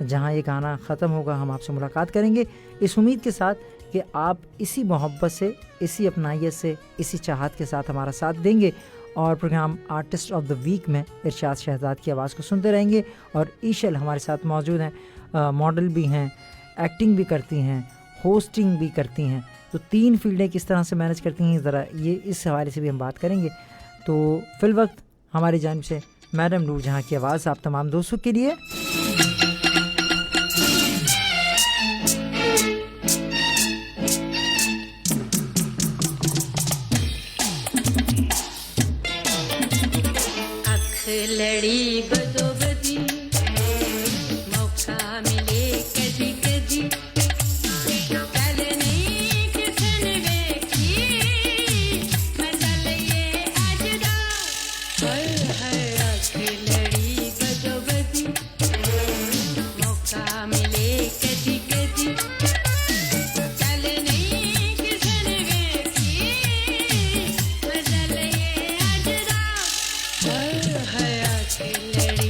जहाँ ये गाना ख़त्म होगा हम आपसे मुलाकात करेंगे, इस उम्मीद के साथ कि आप इसी मोहब्बत से, इसी अपनाइयत से, इसी चाहत के साथ हमारा साथ देंगे और program artist of the week में इरशाद शहजाद की आवाज़ को सुनते रहेंगे। और ईशल हमारे साथ मौजूद हैं, मॉडल भी हैं, एक्टिंग भी करती हैं, होस्टिंग भी करती हैं। तो 3 फील्डें किस तरह से मैनेज करती हैं, ज़रा ये इस हवाले से भी हम बात करेंगे। तो फिलवक्त हमारी जानिब से मैडम नूरजहां की आवाज़ आप तमाम दोस्तों के लिए। लड़ी बदो बदी मौका मिले कदी कदी कल नहीं किसन वेखी मजा लइए आज दा हर आँख लड़ी बदो बदी मौका मिले कदी कदी कल नहीं किसन वेखी मजा लइए आज दा हर आँख लड़ी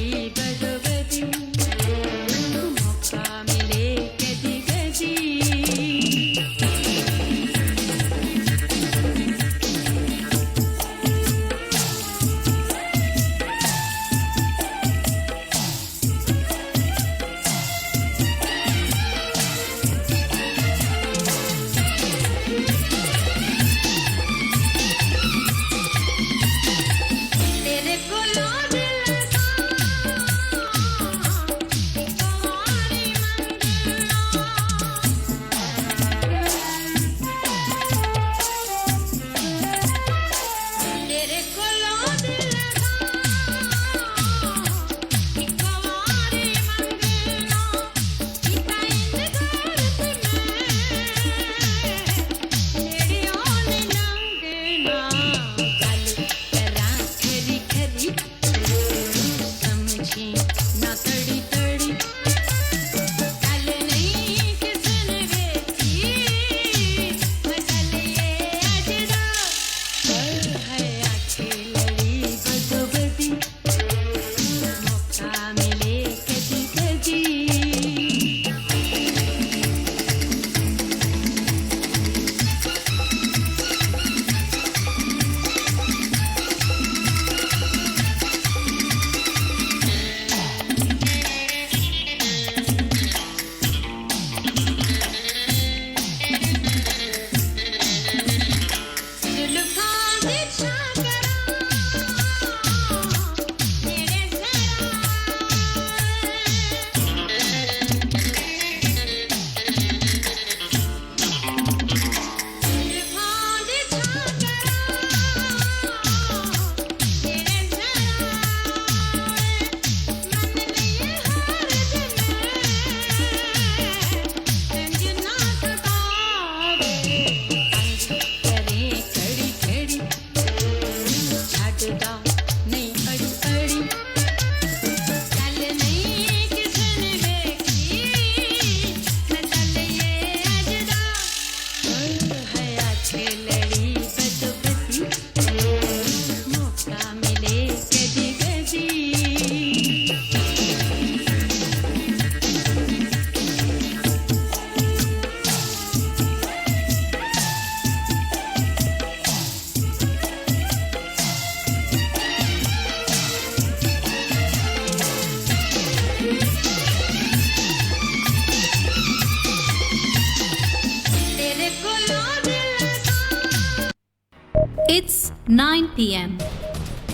It's 9 p.m.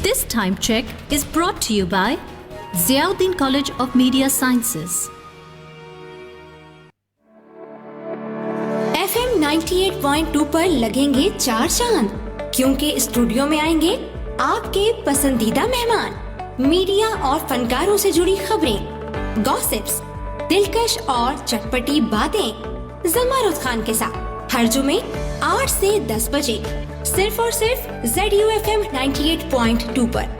This time check is brought to you by Ziauddin College of Media Sciences. FM 98.2 पर लगेंगे 4 चांद, क्योंकि स्टूडियो में आएंगे आपके पसंदीदा मेहमान। मीडिया और फनकारों से जुड़ी खबरें, गॉसिप्स, दिलकश और चटपटी बातें ज़मारुद खान के साथ हर जुमे 8 से 10 बजे सिर्फ और सिर्फ ZUFM 98.2 पर।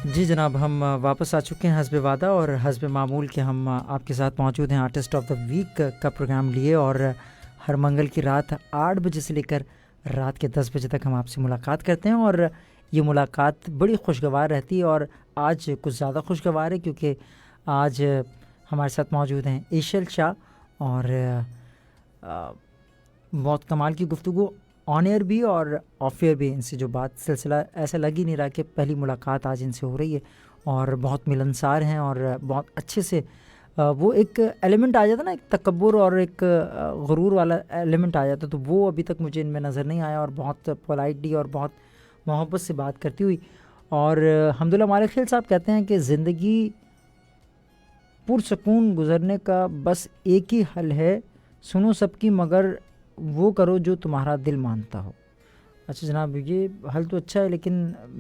जी जनाब, हम वापस आ चुके हैं हस्ब वादा और हस्ब मामूल के हम आपके साथ मौजूद हैं आर्टिस्ट ऑफ द वीक का प्रोग्राम लिए। और हर मंगल की रात 8 बजे से लेकर रात के 10 बजे तक हम आपसे मुलाकात करते हैं और ये मुलाकात बड़ी खुशगवार रहती है। और आज कुछ ज़्यादा खुशगवार है क्योंकि आज हमारे साथ मौजूद हैं ईशल शाह और बहुत कमाल की गुफ्तगू ऑन एयर भी और ऑफ एयर भी। इनसे जो बात सिलसिला ऐसा लग ही नहीं रहा कि पहली मुलाकात आज इनसे हो रही है और बहुत मिलनसार हैं और बहुत अच्छे से वो एक एलिमेंट आ जाता ना, एक तकब्बुर और एक गुरूर वाला एलिमेंट आ जाता, तो वो अभी तक मुझे इनमें नज़र नहीं आया। और बहुत पोलाइटली और बहुत मोहब्बत से बात करती हुई। और हम्दुलिल्लाह मालिक खिल साहब कहते हैं कि ज़िंदगी पुरसकून गुजरने का बस एक ही हल है, सुनो सबकी मगर वो करो जो तुम्हारा दिल मानता हो। अच्छा जनाब, ये हल तो अच्छा है, लेकिन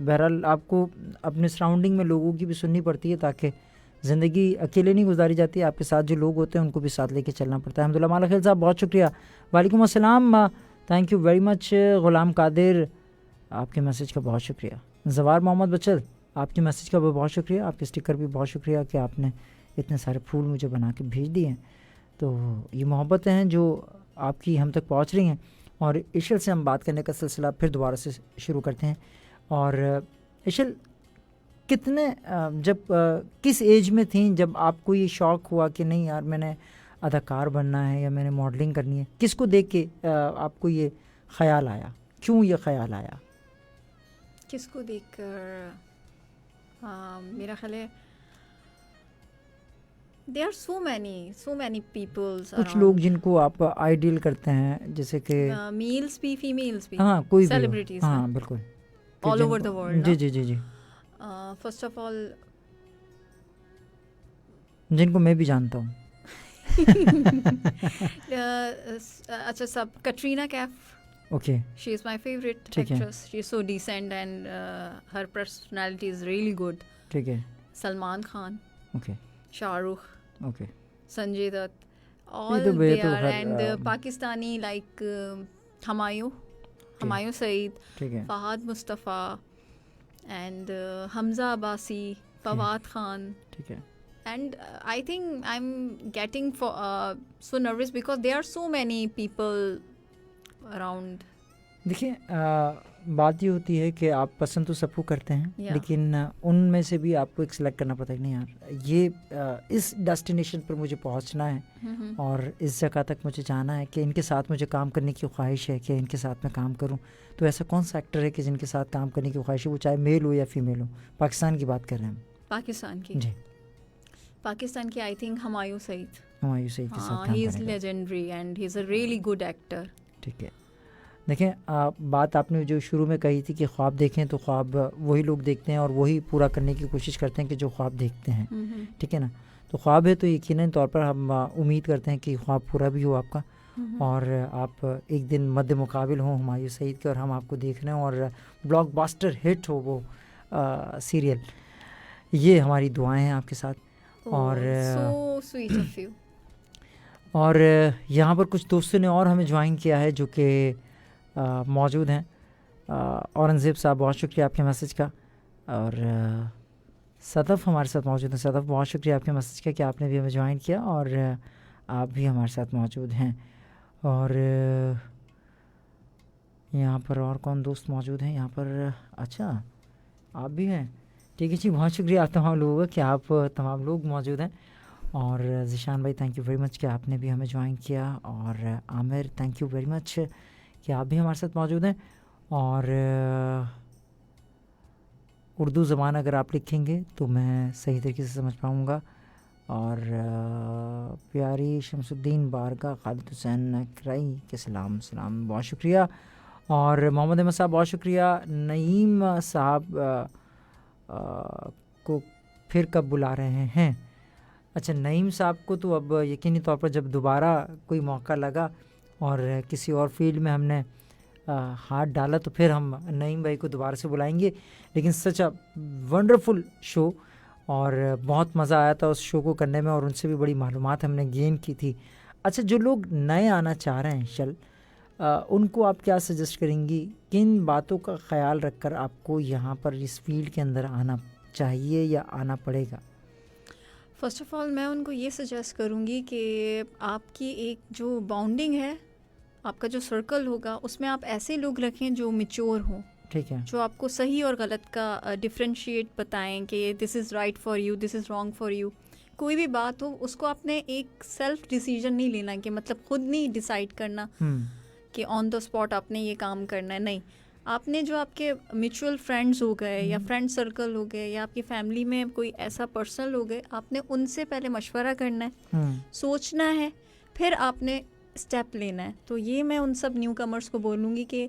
बहरहाल आपको अपने सराउंडिंग में लोगों की भी सुननी पड़ती है ताकि ज़िंदगी अकेले नहीं गुजारी जाती, आपके साथ जो लोग होते हैं उनको भी साथ लेके चलना पड़ता है। अल्हम्दुलिल्लाह मालिक खिल साहब बहुत शुक्रिया। वालेकुम अस्सलाम, थैंक यू वेरी मच। ग़ुलाम कादिर, आपके मैसेज का बहुत शुक्रिया। जवार मोहम्मद बचल, आपके मैसेज का भी बहुत शुक्रिया, आपके स्टिकर भी बहुत शुक्रिया कि आपने इतने सारे फूल मुझे बना के भेज दिए हैं। तो ये मोहब्बतें हैं जो आपकी हम तक पहुंच रही हैं। और इशल से हम बात करने का सिलसिला फिर दोबारा से शुरू करते हैं। और इशल, कितने किस एज में थी जब आपको ये शौक़ हुआ कि नहीं यार मैंने अदाकार बनना है या मैंने मॉडलिंग करनी है? किसको देख के आपको ये ख़याल आया, क्यों ये ख़याल आया? किसको देखकर? मेरा ख्याल है there are so many peoples कुछ around. लोग जिनको आप आइडियल करते हैं, जैसे कि मेल्स भी, फीमेल्स भी, हाँ कोई भी हो। सेलिब्रिटीज, हाँ बिल्कुल, कि ऑल ओवर द जिनको- वर्ल्ड। जी जी जी जी, फर्स्ट ऑफ ऑल जिनको मैं भी जानता हूँ। अच्छा, सब Katrina Kaif, okay, she is my favourite ठीक है। Actress, she is so decent and her personality is really good. ठीक है, सलमान खान, ओके शाहरुख, ओके, संजय दत्त, ये all तो they तो are, her, and Pakistani like Humayun Saeed, ठीक है, Fahad Mustafa, and Hamza Abbasi, Fawad Khan, ठीक है। and I think I'm getting so nervous because there are so many people around. देखिए बात ये होती है कि आप पसंद तो सबको करते हैं, Yeah. लेकिन उनमें से भी आपको एक सिलेक्ट करना पड़ता है कि नहीं यार ये इस डेस्टिनेशन पर मुझे पहुंचना है और इस जगह तक मुझे जाना है कि इनके साथ मुझे काम करने की ख्वाहिश है कि इनके साथ मैं काम करूं। तो ऐसा कौन सा एक्टर है कि जिनके साथ काम करने की ख्वाहिश है, वो चाहे मेल हो या फीमेल हो? पाकिस्तान की बात कर रहे हैं हम। पाकिस्तान की आई थिंक हुमायूं सईद, हुमायूं सईद के साथ काम he is करेंगे। legendary and he's a really good actor. ठीक है, देखें बात आपने जो शुरू में कही थी कि ख्वाब देखें तो ख्वाब वही लोग देखते हैं और वही पूरा करने की कोशिश करते हैं कि जो ख्वाब देखते हैं, ठीक है ना। तो ख्वाब है तो यकीनन तौर पर हम उम्मीद करते हैं कि ख्वाब पूरा भी हो आपका और आप एक दिन मद्दे मुकाबिल हों हुमायूं सईद के और हम आपको देख रहे हों और ब्लॉकबस्टर हिट हो वो सीरियल। ये हमारी दुआएं हैं आपके साथ। और so sweet of you. और यहाँ पर कुछ दोस्तों ने और हमें ज्वाइन किया है जो कि मौजूद हैं। औरंगज़ेब साहब, बहुत शुक्रिया आपके मैसेज का। और सदफ़ हमारे साथ मौजूद हैं। सदफ़, बहुत शुक्रिया आपके मैसेज का कि आपने भी हमें ज्वाइन किया और आप भी हमारे साथ मौजूद हैं। और यहाँ पर और कौन दोस्त मौजूद हैं यहाँ पर? अच्छा, आप भी हैं, ठीक है जी। बहुत शुक्रिया आप तमाम लोगों का कि आप तमाम लोग मौजूद हैं। और ज़ीशान भाई थैंक यू वेरी मच कि आपने भी हमें ज्वाइन किया। और Aamir thank you very much कि आप भी हमारे साथ मौजूद हैं। और उर्दू ज़बान अगर आप लिखेंगे तो मैं सही तरीके से समझ पाऊँगा। और प्यारी शमसुद्दीन बारगा खालिद हुसैन कराई के सलाम बहुत शुक्रिया। और मोहम्मद अहमद साहब बहुत शुक्रिया। नईम साहब को फिर कब बुला रहे हैं? अच्छा, नईम साहब को तो अब यकीनी तौर पर जब दोबारा कोई मौका लगा और किसी और फील्ड में हमने हाथ डाला तो फिर हम नईम भाई को दोबारा से बुलाएंगे। लेकिन सच अ वंडरफुल शो और बहुत मज़ा आया था उस शो को करने में और उनसे भी बड़ी मालूमात हमने गेन की थी। अच्छा, जो लोग नए आना चाह रहे हैं शल, उनको आप क्या सजेस्ट करेंगी? किन बातों का ख्याल रखकर आपको यहाँ पर इस फील्ड के अंदर आना चाहिए या आना पड़ेगा? फ़र्स्ट ऑफ़ ऑल मैं उनको ये सजेस्ट करूँगी कि आपकी एक जो बाउंडिंग है, आपका जो सर्कल होगा, उसमें आप ऐसे लोग रखें जो मैच्योर हों, ठीक है, जो आपको सही और गलत का डिफरेंशिएट बताएं कि this is right for you, this is wrong for you. कोई भी बात हो उसको आपने एक सेल्फ डिसीजन नहीं लेना कि मतलब खुद नहीं डिसाइड करना कि ऑन द स्पॉट आपने ये काम करना है। नहीं, आपने जो आपके म्यूचुअल फ्रेंड्स हो गए या फ्रेंड सर्कल हो गए या आपकी फैमिली में कोई ऐसा पर्सन हो गए, आपने उनसे पहले मशवरा करना है, सोचना है, फिर आपने स्टेप लेना है। तो ये मैं उन सब न्यू कमर्स को बोलूँगी कि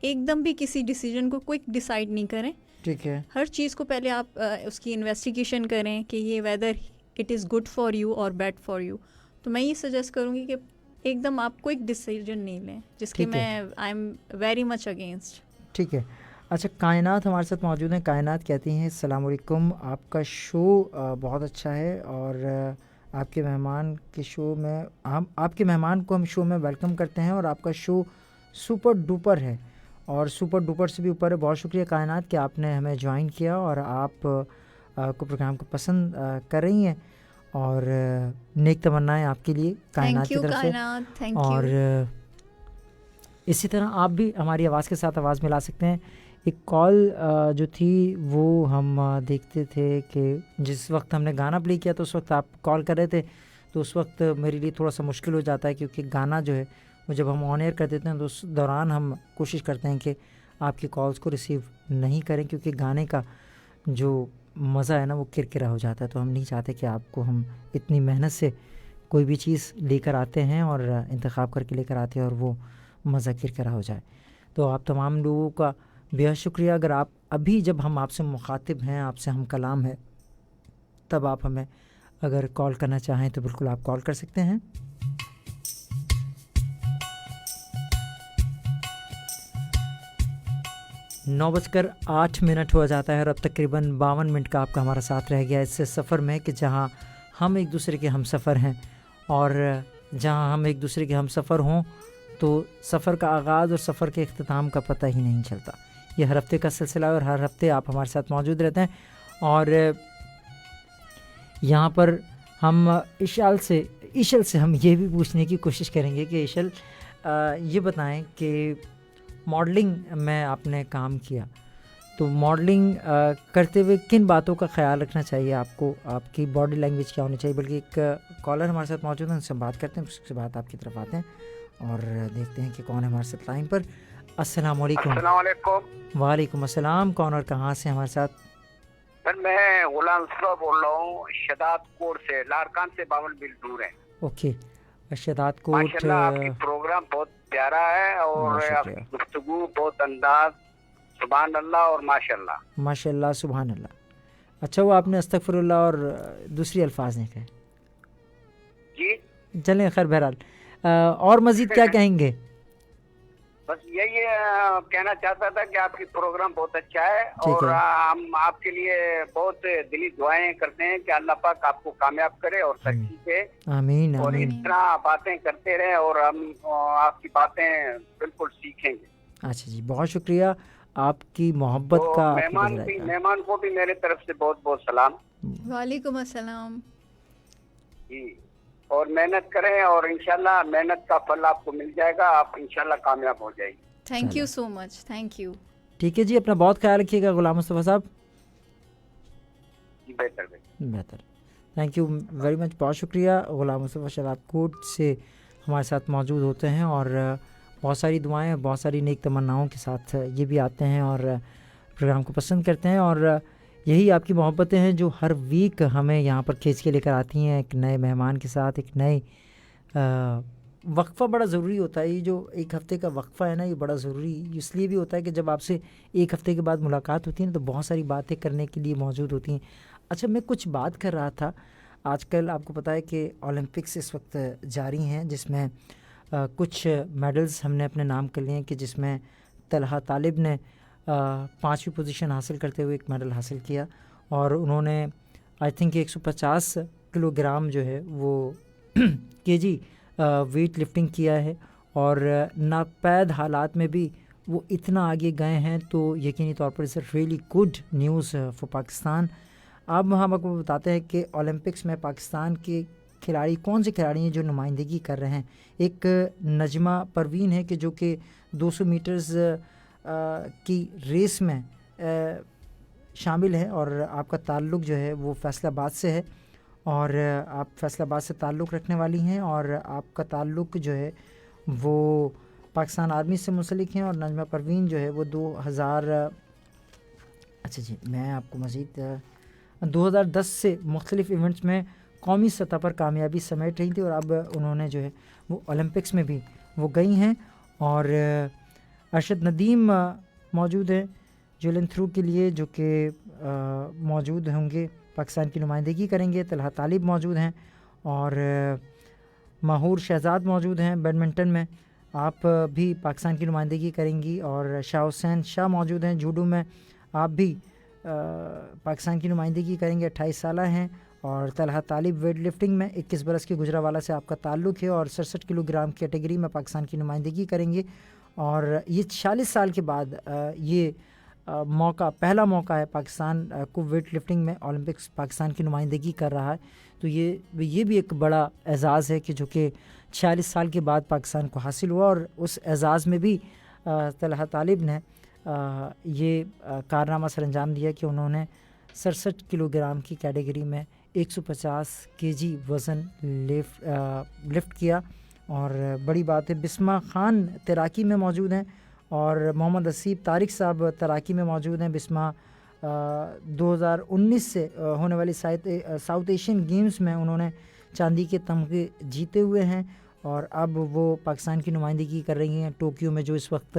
एकदम भी किसी डिसीजन को क्विक डिसाइड नहीं करें। ठीक है, हर चीज़ को पहले आप उसकी इन्वेस्टिगेशन करें कि ये whether it is good for you और बैड फॉर यू। तो मैं ये सजेस्ट करूँगी कि एकदम आप क्विक डिसीजन नहीं लें, जिसके ठीक है। मैं I am very much against. ठीक है। अच्छा, कायनात हमारे साथ मौजूद हैं। कायनात कहती हैं अस्सलाम वालेकुम, आपका शो बहुत अच्छा है और आपके मेहमान के शो में आपके मेहमान को हम शो में वेलकम करते हैं और आपका शो सुपर डुपर है और सुपर डुपर से भी ऊपर है। बहुत शुक्रिया कायनात कि आपने हमें ज्वाइन किया और आप को प्रोग्राम को पसंद कर रही हैं और नेक तमन्नाएं आपके लिए कायनात की तरफ से। थैंक और यू। इसी तरह आप भी हमारी आवाज़ के साथ आवाज़ मिला सकते हैं। एक कॉल जो थी वो हम देखते थे कि जिस वक्त हमने गाना प्ले किया तो उस वक्त आप कॉल कर रहे थे, तो उस वक्त मेरे लिए थोड़ा सा मुश्किल हो जाता है क्योंकि गाना जो है वो जब हम ऑन एयर कर देते हैं तो उस दौरान हम कोशिश करते हैं कि आपकी कॉल्स को रिसीव नहीं करें क्योंकि गाने का जो मज़ा है ना वो किरकिरा हो जाता है। तो हम नहीं चाहते कि आपको हम इतनी मेहनत से कोई भी चीज़ लेकर आते हैं और इंतखाब करके लेकर आते हैं और वो मज़ा किरकिरा हो जाए। तो आप तमाम लोगों का बेहद शुक्रिया। अगर आप अभी जब हम आपसे मुखातिब हैं, आपसे हम कलाम है, तब आप हमें अगर कॉल करना चाहें तो बिल्कुल आप कॉल कर सकते हैं। नौ बजकर 8 मिनट हो जाता है और अब तकरीबन 52 मिनट का आपका हमारा साथ रह गया इससे सफ़र में कि जहां हम एक दूसरे के हम सफ़र हैं और जहां हम एक दूसरे के हम सफ़र हों तो सफ़र का आगाज़ और सफ़र के इख्तिताम का पता ही नहीं चलता। ये हर हफ्ते का सिलसिला है और हर हफ्ते आप हमारे साथ मौजूद रहते हैं। और यहाँ पर हम इशल से हम ये भी पूछने की कोशिश करेंगे कि इशल ये बताएं कि मॉडलिंग में आपने काम किया तो मॉडलिंग करते हुए किन बातों का ख्याल रखना चाहिए आपको? आपकी बॉडी लैंग्वेज क्या होनी चाहिए? बल्कि एक कॉलर हमारे साथ मौजूद है, उनसे बात करते हैं, उसके बाद आपकी तरफ आते हैं और देखते हैं कि कौन है हमारे साथ लाइन पर। अस्सलाम वालेकुम। वालेकुम अस्सलाम। कौन और कहाँ से हमारे साथ? सर मैं गुलाम सुबह बोल रहा हूँ शदात कोट से, लारकान से 52 मील दूर है। ओके, शदात कोट। माशाल्लाह आपकी प्रोग्राम बहुत प्यारा है और आपकी गुफ्तगू बहुत अंदाज, सुभान अल्लाह और माशाल्लाह। माशाल्लाह सुभान अल्लाह। अच्छा, वो आपने अस्तगफिरुल्लाह और दूसरी अल्फाज नहीं कहे जी? चलें, खैर बहरहाल और मज़ीद क्या कहेंगे? बस यही कहना चाहता था कि आपकी प्रोग्राम बहुत अच्छा है और हम आपके लिए बहुत दिली दुआएं करते हैं कि अल्लाह पाक आपको कामयाब करे और तरक्की दे। आमीन और आमीन। इस तरह बातें करते रहे और हम आपकी बातें बिल्कुल सीखेंगे। अच्छा जी, बहुत शुक्रिया आपकी मोहब्बत तो का। मेहमान को भी मेरे तरफ से बहुत बहुत सलाम। वालेकुम अस्सलाम। जी और मेहनत करें और इंशाल्लाह मेहनत का फल आपको मिल जाएगा, आप इंशाल्लाह कामयाब हो जाएंगे। Thank you so much, thank you. ठीक है जी, अपना बहुत ख्याल रखिएगा गुलाम मुस्तफ़ा साहब। जी बेहतर। बेहतर, थैंक यू वेरी मच, बहुत शुक्रिया। गुलाम मुस्तफ़ा शराबकोट से हमारे साथ मौजूद होते हैं और बहुत सारी दुआएं, बहुत सारी नेक तमन्नाओं के साथ ये भी आते हैं और प्रोग्राम को पसंद करते हैं। और यही आपकी मोहब्बतें हैं जो हर वीक हमें यहाँ पर खींच के लेकर आती हैं एक नए मेहमान के साथ, एक नए वक्फ़ा बड़ा ज़रूरी होता है। ये जो एक हफ़्ते का वक्फ़ा है ना, ये बड़ा ज़रूरी इसलिए भी होता है कि जब आपसे एक हफ़्ते के बाद मुलाकात होती है ना, तो बहुत सारी बातें करने के लिए मौजूद होती हैं। अच्छा, मैं कुछ बात कर रहा था, आजकल आपको पता है कि ओलंपिक्स इस वक्त जारी हैं, जिसमें कुछ मेडल्स हमने अपने नाम कर लिए हैं, कि जिसमें तलहा तालिब ने 5वीं पोजीशन हासिल करते हुए एक मेडल हासिल किया और उन्होंने आई थिंक 150 किलोग्राम जो है वो केजी वेट लिफ्टिंग किया है और नापैद हालात में भी वो इतना आगे गए हैं, तो यकीनी तौर पर it's really good news for Pakistan. अब हम आपको बताते हैं कि ओलंपिक्स में पाकिस्तान के खिलाड़ी कौन से खिलाड़ी हैं जो नुमाइंदगी कर रहे हैं। एक नजमा परवीन है कि जो कि 200 मीटर्स की रेस में शामिल है और आपका ताल्लुक़ जो है वो फैसलाबाद से है और आप फैसलाबाद से ताल्लुक़ रखने वाली हैं और आपका ताल्लुक़ जो है वो पाकिस्तान आर्मी से मुंसलिक हैं। और नजमा परवीन जो है वो 2000 अच्छा जी, मैं आपको मज़ीद 2010 से मुख्तलिफ़ इवेंट्स में कौमी सतह पर कामयाबी समेट रही थी और अब उन्होंने जो है वो ओलंपिक्स में भी वो गई हैं। और अरशद नदीम मौजूद है जेवलिन थ्रो के लिए, जो कि मौजूद होंगे, पाकिस्तान की नुमाइंदगी करेंगे। तलहा तालिब मौजूद हैं और माहूर शहजाद मौजूद हैं बैडमिंटन में, आप भी पाकिस्तान की नुमाइंदगी करेंगी। और शाह हुसैन शाह मौजूद हैं जूडो में, आप भी पाकिस्तान की नुमाइंदगी करेंगे, 28 साल हैं। और तलहा तालिब वेट लिफ्टिंग में 21 बरस के गुजरावाला से आपका ताल्लुक़ है और 67 किलोग्राम कैटेगरी में पाकिस्तान की नुमाइंदगी करेंगे। और ये 40 साल के बाद ये पहला मौका है पाकिस्तान को वेट लिफ्टिंग में ओलंपिक्स पाकिस्तान की नुमाइंदगी कर रहा है। तो ये भी एक बड़ा एज़ाज़ है कि जो कि 46 साल के बाद पाकिस्तान को हासिल हुआ। और उस एज़ाज़ में भी तलहा तालिब ने ये कारनामा सर अंजाम दिया कि उन्होंने 67 किलोग्राम की कैटेगरी में 150 केजी वज़न लिफ्ट किया। और बड़ी बात है, बिस्मा खान तैराकी में मौजूद हैं और मोहम्मद हसीब तारिक साहब तैराकी में मौजूद हैं। बिस्मा 2019 से होने वाली साउथ एशियन गेम्स में उन्होंने चांदी के तमगे जीते हुए हैं और अब वो पाकिस्तान की नुमाइंदगी कर रही हैं टोक्यो में, जो इस वक्त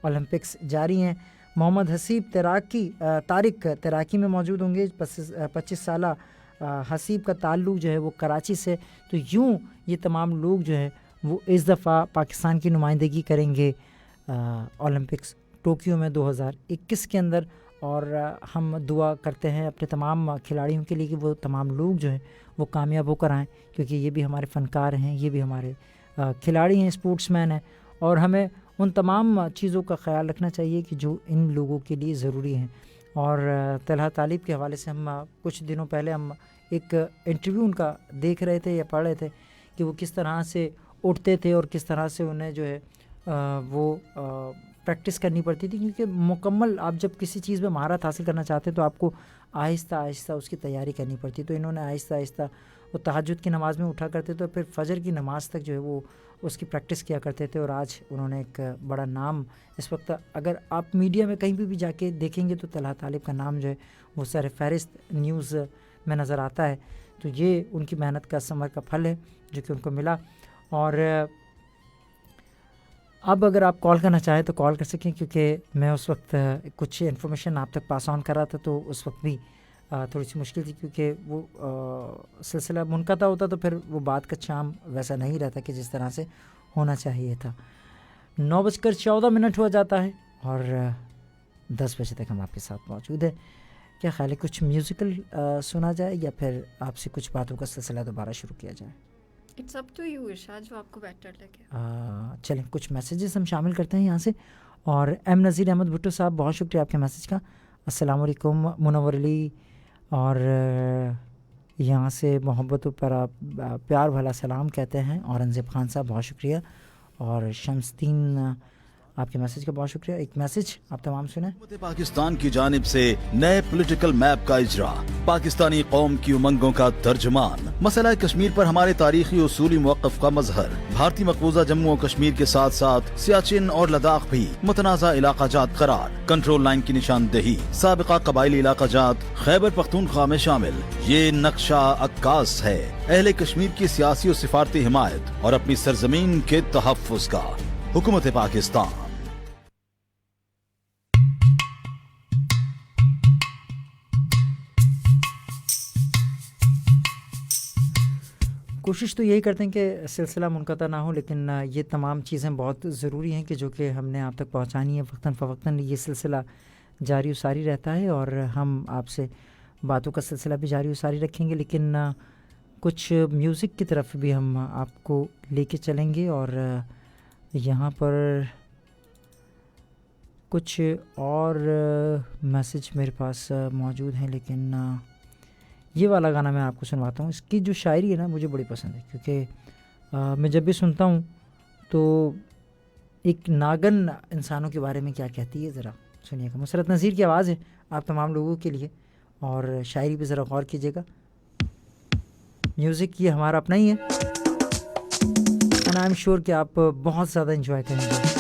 ओलंपिक्स जारी हैं। मोहम्मद हसीब तारिक तैराकी में मौजूद होंगे। 25 साल हसीब का ताल्लुक़ जो है वो कराची से। तो यूँ ये तमाम लोग जो हैं वो इस दफ़ा पाकिस्तान की नुमाइंदगी करेंगे ओलंपिक्स टोक्यो में 2021 के अंदर। और हम दुआ करते हैं अपने तमाम खिलाड़ियों के लिए कि वो तमाम लोग जो हैं वो कामयाब होकर आएँ, क्योंकि ये भी हमारे फ़नकार हैं, ये भी हमारे खिलाड़ी हैं, स्पोर्ट्समैन हैं। और हमें उन तमाम चीज़ों का ख्याल रखना चाहिए कि जो इन लोगों के लिए ज़रूरी हैं। और तलहा तालिब के हवाले से हम कुछ दिनों पहले हम एक इंटरव्यू उनका देख रहे थे या पढ़ रहे थे कि वो किस तरह से उठते थे और किस तरह से उन्हें जो है वो प्रैक्टिस करनी पड़ती थी, क्योंकि मुकम्मल आप जब किसी चीज़ में महारत हासिल करना चाहते हैं तो आपको आहिस्ता आहिस्ता उसकी तैयारी करनी पड़ती। तो इन्होंने आहिस्ता आहिस्ता वो तहज्जुद की नमाज़ में उठा करते थे और फिर फजर की नमाज़ तक जो है वो उसकी प्रैक्टिस किया करते थे। और आज उन्होंने एक बड़ा नाम इस वक्त अगर आप मीडिया में कहीं भी जाके देखेंगे तो तलहा तालिब का नाम जो है वो सर फहरिस्त न्यूज़ में नज़र आता है। तो ये उनकी मेहनत का समर का फल है जो कि उनको मिला। और अब अगर आप कॉल करना चाहें तो कॉल कर सकें, क्योंकि मैं उस वक्त कुछ इन्फॉर्मेशन आप तक पास ऑन कर रहा था, तो उस वक्त भी थोड़ी सी मुश्किल थी, क्योंकि वो सिलसिला मुनक़ता होता तो फिर वो बात का चाम वैसा नहीं रहता कि जिस तरह से होना चाहिए था। 9:14 हुआ जाता है और 10 बजे तक हम आपके साथ मौजूद है। क्या ख्याल है कुछ म्यूज़िकल सुना जाए या फिर आपसे कुछ बातों का सिलसिला दोबारा शुरू किया जाए? इट्स अप टू यू इरशाद, जो आपको बेटर लगे। चलें कुछ मैसेजेस हम शामिल करते हैं यहाँ से। और एम नज़ीर अहमद भुट्टो साहब, बहुत शुक्रिया आपके मैसेज का। अस्सलाम वालेकुम मुनव्वर अली। और यहाँ से मोहब्बतों पर आप प्यार भला सलाम कहते हैं। औरंगज़ेब खान साहब बहुत शुक्रिया, और शमसदीन आपके मैसेज का बहुत शुक्रिया। एक मैसेज आप तमाम सुने। पाकिस्तान की जानिब से नए पॉलिटिकल मैप का इजरा, पाकिस्तानी कौम की उमंगों का तर्जमान, मसला कश्मीर पर हमारे तारीखी उसूली मौक़िफ़ का मजहर, भारतीय मकबूजा जम्मू और कश्मीर के साथ साथ सियाचिन और लद्दाख भी मुतनाज़ा इलाका जात करार, कंट्रोल लाइन की निशानदेही, साबिका कबायली इलाका जात खैबर पख्तूनख्वा में शामिल। ये नक्शा अक्कास है अहले कश्मीर की सियासी और सिफारती हिमायत और अपनी सरजमीन के तहफ़्फ़ुज़ का। हुकूमत पाकिस्तान। कोशिश तो यही करते हैं कि सिलसिला मुनक़ता ना हो, लेकिन ये तमाम चीज़ें बहुत ज़रूरी हैं कि जो कि हमने आप तक पहुंचानी है। वक्तन फ़वक्तन ये सिलसिला जारी सारी रहता है और हम आपसे बातों का सिलसिला भी जारी सारी रखेंगे, लेकिन कुछ म्यूज़िक की तरफ भी हम आपको लेके चलेंगे। और यहाँ पर कुछ और मैसेज मेरे पास मौजूद हैं, लेकिन ये वाला गाना मैं आपको सुनवाता हूँ। इसकी जो शायरी है ना मुझे बड़ी पसंद है, क्योंकि मैं जब भी सुनता हूँ तो एक नागन इंसानों के बारे में क्या कहती है, ज़रा सुनिएगा। मुसरत नज़ीर की आवाज़ है आप तमाम लोगों के लिए, और शायरी पे ज़रा गौर कीजिएगा। म्यूज़िक ये हमारा अपना ही है, एंड आई एम श्योर कि आप बहुत ज़्यादा इंजॉय करेंगे।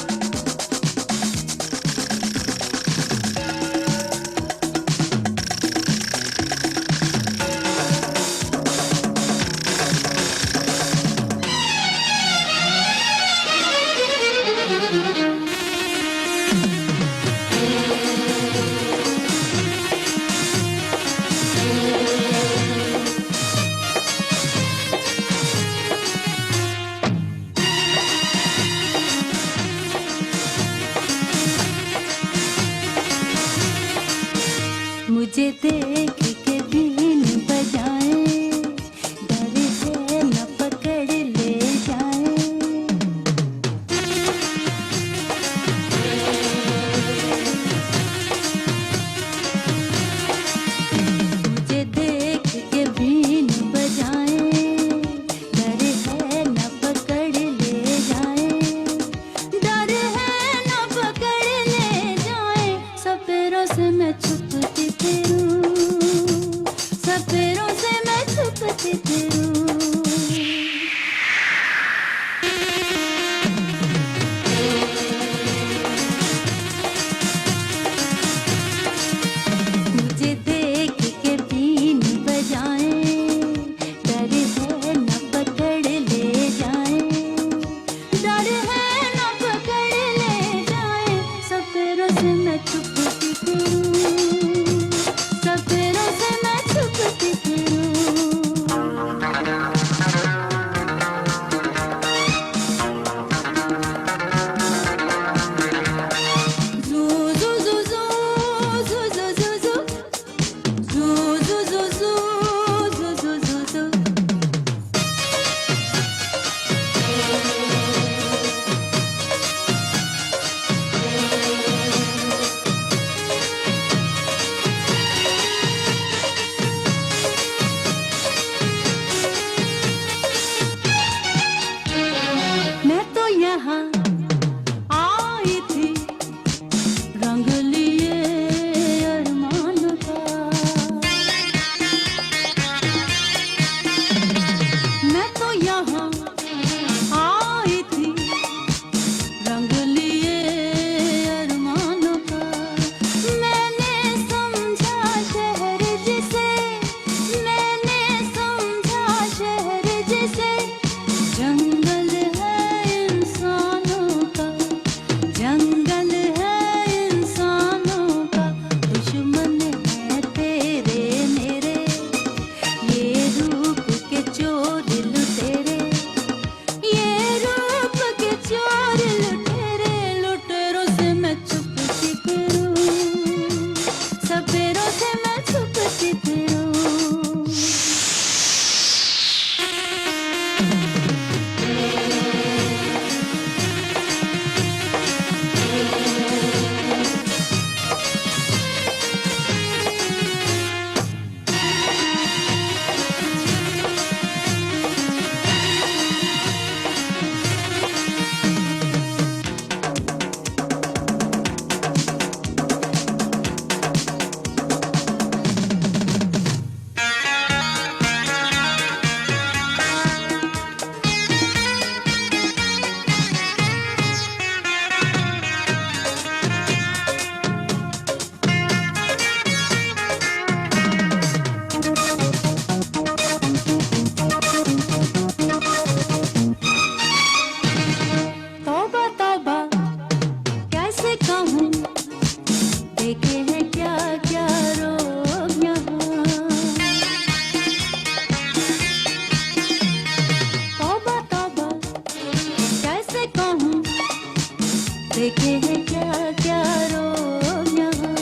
देखे हैं क्या क्या रोग यहाँ,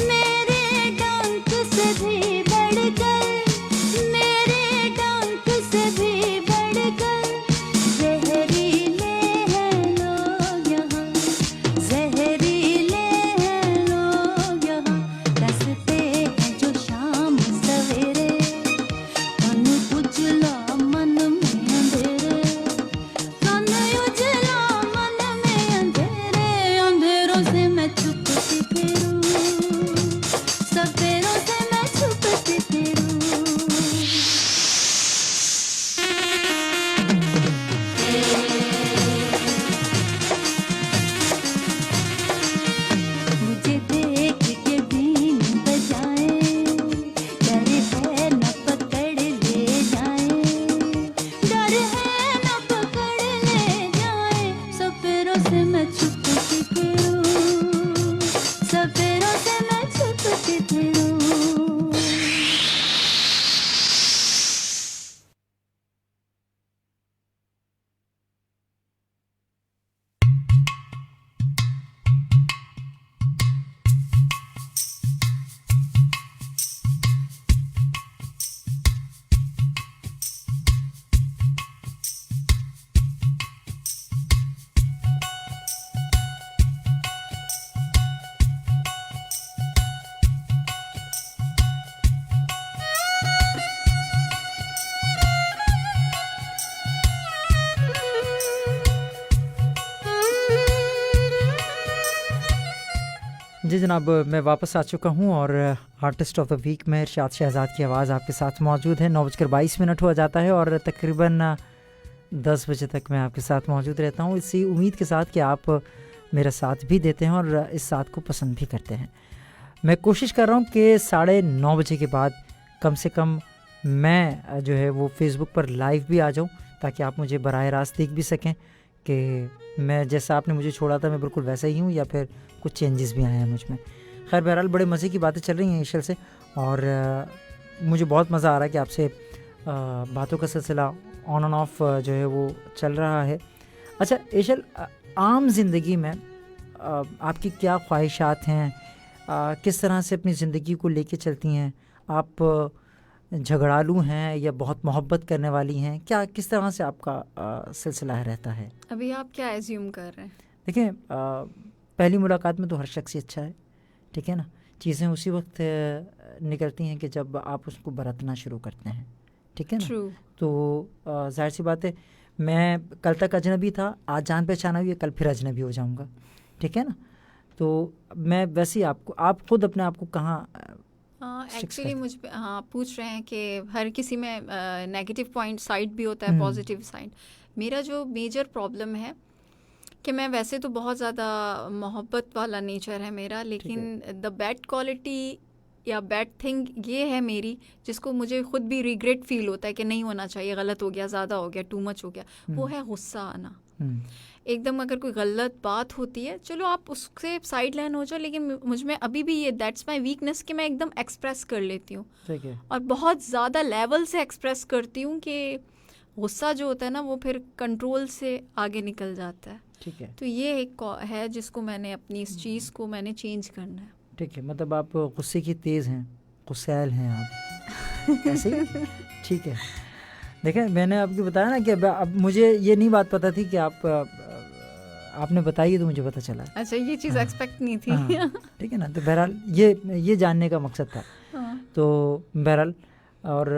मेरे डंक से भी बढ़कर, मेरे डंक से भी बढ़कर जहरीले हैं लोग यहाँ, जहरीले हैं लोग यहाँ। रस्ते हैं जो शाम सवेरे, तन उजला मन में अंधेरे, तन उजला मन में अंधेरे, अंधेरों से मैं छुपती फिरूं, सवेरों से मैं छुपती फिरूं। मुझे देख के बीन बजाएं, डर है न पकड़ ले जाएं, डर है न पकड़ ले जाएं। सफेरों से मैं छुपती फिरूं, सफेरों से मैं छुपती फिरूं। जी जनाब, मैं वापस आ चुका हूँ और आर्टिस्ट ऑफ द वीक में इरशाद शहजाद की आवाज़ आपके साथ मौजूद है। 9:22 हो जाता है और तकरीबन 10 बजे तक मैं आपके साथ मौजूद रहता हूँ, इसी उम्मीद के साथ कि आप मेरा साथ भी देते हैं और इस साथ को पसंद भी करते हैं। मैं कोशिश कर रहा हूँ कि 9:30 बजे के बाद कम से कम मैं जो है वो फेसबुक पर लाइव भी आ जाऊँ, ताकि आप मुझे बराह रास्त देख भी सकें कि मैं जैसा आपने मुझे छोड़ा था मैं बिल्कुल वैसा ही हूँ या फिर कुछ चेंजेस भी आए हैं मुझ में। खैर बहरहाल बड़े मज़े की बातें चल रही हैं ईशल से और मुझे बहुत मज़ा आ रहा है कि आपसे बातों का सिलसिला ऑन एंड ऑफ जो है वो चल रहा है। अच्छा ईशल, आम ज़िंदगी में आपकी क्या ख्वाहिशात हैं, किस तरह से अपनी ज़िंदगी को लेके चलती हैं आप? झगड़ालू हैं या बहुत मोहब्बत करने वाली हैं, क्या किस तरह से आपका सिलसिला रहता है? अभी आप क्या एज्यूम कर रहे हैं? देखिए पहली मुलाकात में तो हर शख्स ही अच्छा है, ठीक है ना। चीज़ें उसी वक्त निकलती हैं कि जब आप उसको बरतना शुरू करते हैं, ठीक है ना। True. तो जाहिर सी बात है, मैं कल तक अजनबी था, आज जान पहचाना हुई है, कल फिर अजनबी हो जाऊंगा, ठीक है ना। तो मैं वैसे ही आप खुद अपने आप को कहाँ एक्चुअली मुझ पे हाँ पूछ रहे हैं कि हर किसी में नेगेटिव पॉइंट साइड भी होता है, पॉजिटिव साइड। मेरा जो मेजर प्रॉब्लम है कि मैं वैसे तो बहुत ज़्यादा मोहब्बत वाला नेचर है मेरा, लेकिन द बैड क्वालिटी या बैड थिंग ये है मेरी, जिसको मुझे खुद भी रिग्रेट फील होता है कि नहीं होना चाहिए, गलत हो गया, ज़्यादा हो गया, टू मच हो गया, वो है गुस्सा आना। एकदम अगर कोई गलत बात होती है, चलो आप उससे साइड लाइन हो जाओ, लेकिन मुझ में अभी भी ये दैट्स माय वीकनेस कि मैं एकदम एक्सप्रेस कर लेती हूँ और बहुत ज़्यादा लेवल से एक्सप्रेस करती हूँ कि गुस्सा जो होता है ना वो फिर कंट्रोल से आगे निकल जाता है। ठीक है, तो ये एक है जिसको मैंने अपनी इस चीज़ को मैंने चेंज करना है। ठीक है, मतलब आप गुस्से की तेज़ हैं, गुस्सैल हैं आप ऐसे ही? ठीक है। देखें मैंने आपको बताया ना कि अब मुझे ये नहीं बात पता थी कि आपने बताई तो मुझे पता चला। अच्छा, ये चीज़ एक्सपेक्ट नहीं थी। ठीक है ना। तो बहरहाल ये जानने का मकसद था। तो बहरहाल और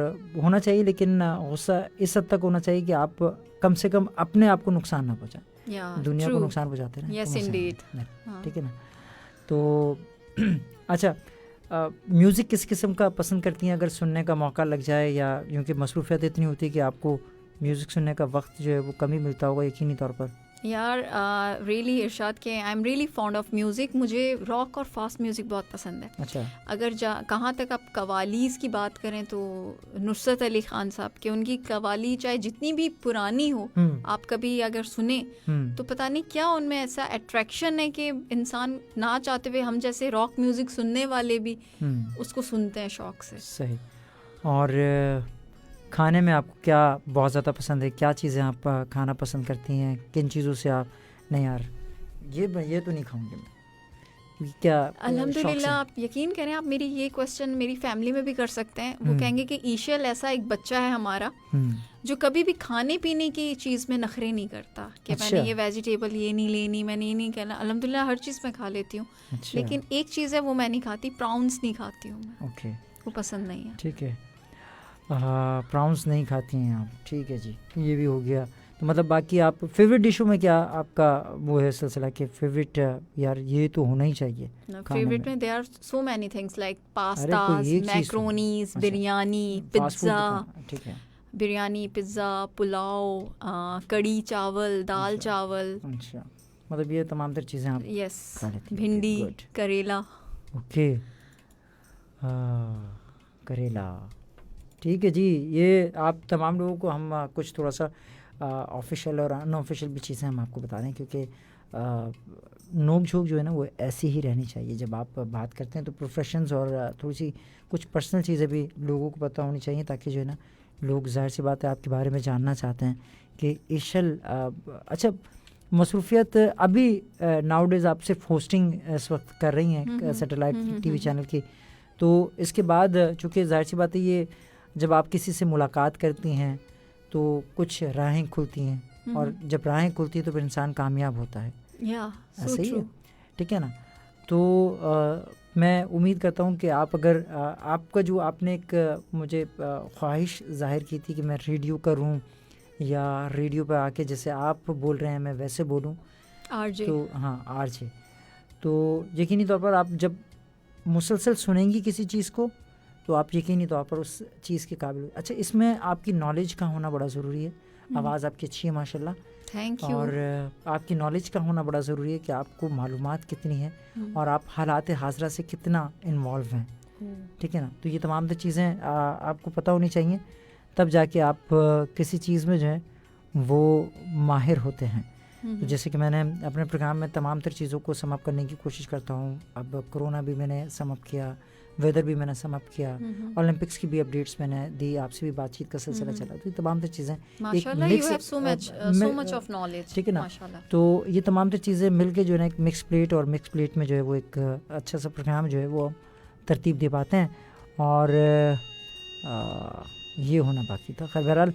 होना चाहिए, लेकिन गुस्सा इस हद तक होना चाहिए कि आप कम से कम अपने आप को नुकसान ना पहुँचाएं, दुनिया को नुकसान पहुँचाते हैं। Yes Indeed. ठीक है ना। तो अच्छा, म्यूज़िक किस किस्म का पसंद करती हैं अगर सुनने का मौका लग जाए, या क्योंकि मसरूफियत इतनी होती है कि आपको म्यूज़िक सुनने का वक्त जो है वो कम ही मिलता होगा यकीनी तौर पर? यार रियली इरशाद के I am really fond of music. मुझे रॉक और फास्ट म्यूज़िक बहुत पसंद है। अच्छा। अगर कहाँ तक आप कवालीज़ की बात करें तो नुसरत अली ख़ान साहब के उनकी कवाली चाहे जितनी भी पुरानी हो, आप कभी अगर सुने तो पता नहीं क्या उनमें ऐसा अट्रैक्शन है कि इंसान ना चाहते हुए, हम जैसे रॉक म्यूज़िक सुनने वाले भी उसको सुनते हैं शौक़ से। सही। और खाने में आपको क्या बहुत ज़्यादा पसंद है? क्या चीज़ें आप खाना पसंद करती हैं? किन चीज़ों से आप नहीं यार ये तो नहीं खाऊंगी मैं। क्या अल्हम्दुलिल्लाह, आप यकीन करें, आप मेरी ये क्वेश्चन मेरी फैमिली में भी कर सकते हैं। वो कहेंगे कि ईशल ऐसा एक बच्चा है हमारा जो कभी भी खाने पीने की चीज़ में नखरे नहीं करता कि मैंने ये वेजिटेबल ये नहीं लेनी, मैंने ये नहीं कहना। अल्हम्दुलिल्लाह हर चीज़ मैं खा लेती हूँ। लेकिन एक चीज़ है वो मैं नहीं खाती, प्राउंस नहीं खाती हूँ मैं। ओके, वो पसंद नहीं है। ठीक है, प्राउंस नहीं खाती हैं आप, ठीक है जी, ये भी हो गया। तो मतलब बाकी आप फेवरेट डिशों में क्या आपका वो है सिलसिला के फेवरेट, यार ये तो होना ही चाहिए फेवरेट में? There are so many things like pastas, macaronis, biryani, pizza, ठीक है, बिरयानी, पिज्ज़ा, पुलाव, कड़ी चावल, दाल चावल। अच्छा, मतलब ये तमाम तर चीज़ें आप यस, खा लेती हैं। भिंडी, करेला। ओके, करेला, ठीक है जी। ये आप तमाम लोगों को हम कुछ थोड़ा सा ऑफिशियल और अनऑफिशियल भी चीज़ें हम आपको बता रहे हैं, क्योंकि नोक झोंक जो है ना वो ऐसी ही रहनी चाहिए। जब आप बात करते हैं तो प्रोफेशंस और थोड़ी सी कुछ पर्सनल चीज़ें भी लोगों को पता होनी चाहिए, ताकि जो है ना लोग जाहिर सी बात है आपके बारे में जानना चाहते हैं कि ईशल। अच्छा, मसरूफियत अभी नाउडेज आप सिर्फ होस्टिंग इस वक्त कर रही हैं सैटेलाइट टीवी चैनल की, तो इसके बाद चूँकि जाहिर सी बात है ये जब आप किसी से मुलाकात करती हैं तो कुछ राहें खुलती हैं, और जब राहें खुलती हैं तो फिर इंसान कामयाब होता है। ऐसे ही है, ठीक है ना। तो मैं उम्मीद करता हूँ कि आप अगर आपका जो आपने एक मुझे ख्वाहिश जाहिर की थी कि मैं रेडियो करूँ या रेडियो पे आके जैसे आप बोल रहे हैं मैं वैसे बोलूँ, आरजे, तो हाँ आरजे, तो यकीनी तौर पर आप जब मुसलसल सुनेंगी किसी चीज़ को तो आप यकीनी तौर पर उस चीज़ के काबिल। अच्छा, इसमें आपकी नॉलेज का होना बड़ा ज़रूरी है। आवाज़ आपकी अच्छी है माशाल्लाह, थैंक यू। और आपकी नॉलेज का होना बड़ा ज़रूरी है कि आपको मालूमात कितनी है और आप हालात हाज़रा से कितना इन्वॉल्व हैं, ठीक है ना। तो ये तमाम चीज़ें आपको पता होनी चाहिए, तब जाके आप किसी चीज़ में जो है वो माहिर होते हैं। तो जैसे कि मैंने अपने प्रोग्राम में तमाम तर चीज़ों को समअप करने की कोशिश करता हूँ। अब कोरोना भी मैंने समअप किया, वेदर भी मैंने समअप किया, ओलंपिक्स की भी अपडेट्स मैंने दी, आपसे भी बातचीत का सिलसिला चला। तो ये तमाम तर चीज़ें ठीक है ना। तो ये तमाम तर चीज़ें मिल के जो है ना एक मिक्स प्लेट, और मिक्स प्लेट में जो है वो एक अच्छा सा प्रोग्राम जो है वो तरतीब दे पाते हैं, और ये होना बाकी था। खैर बहरहाल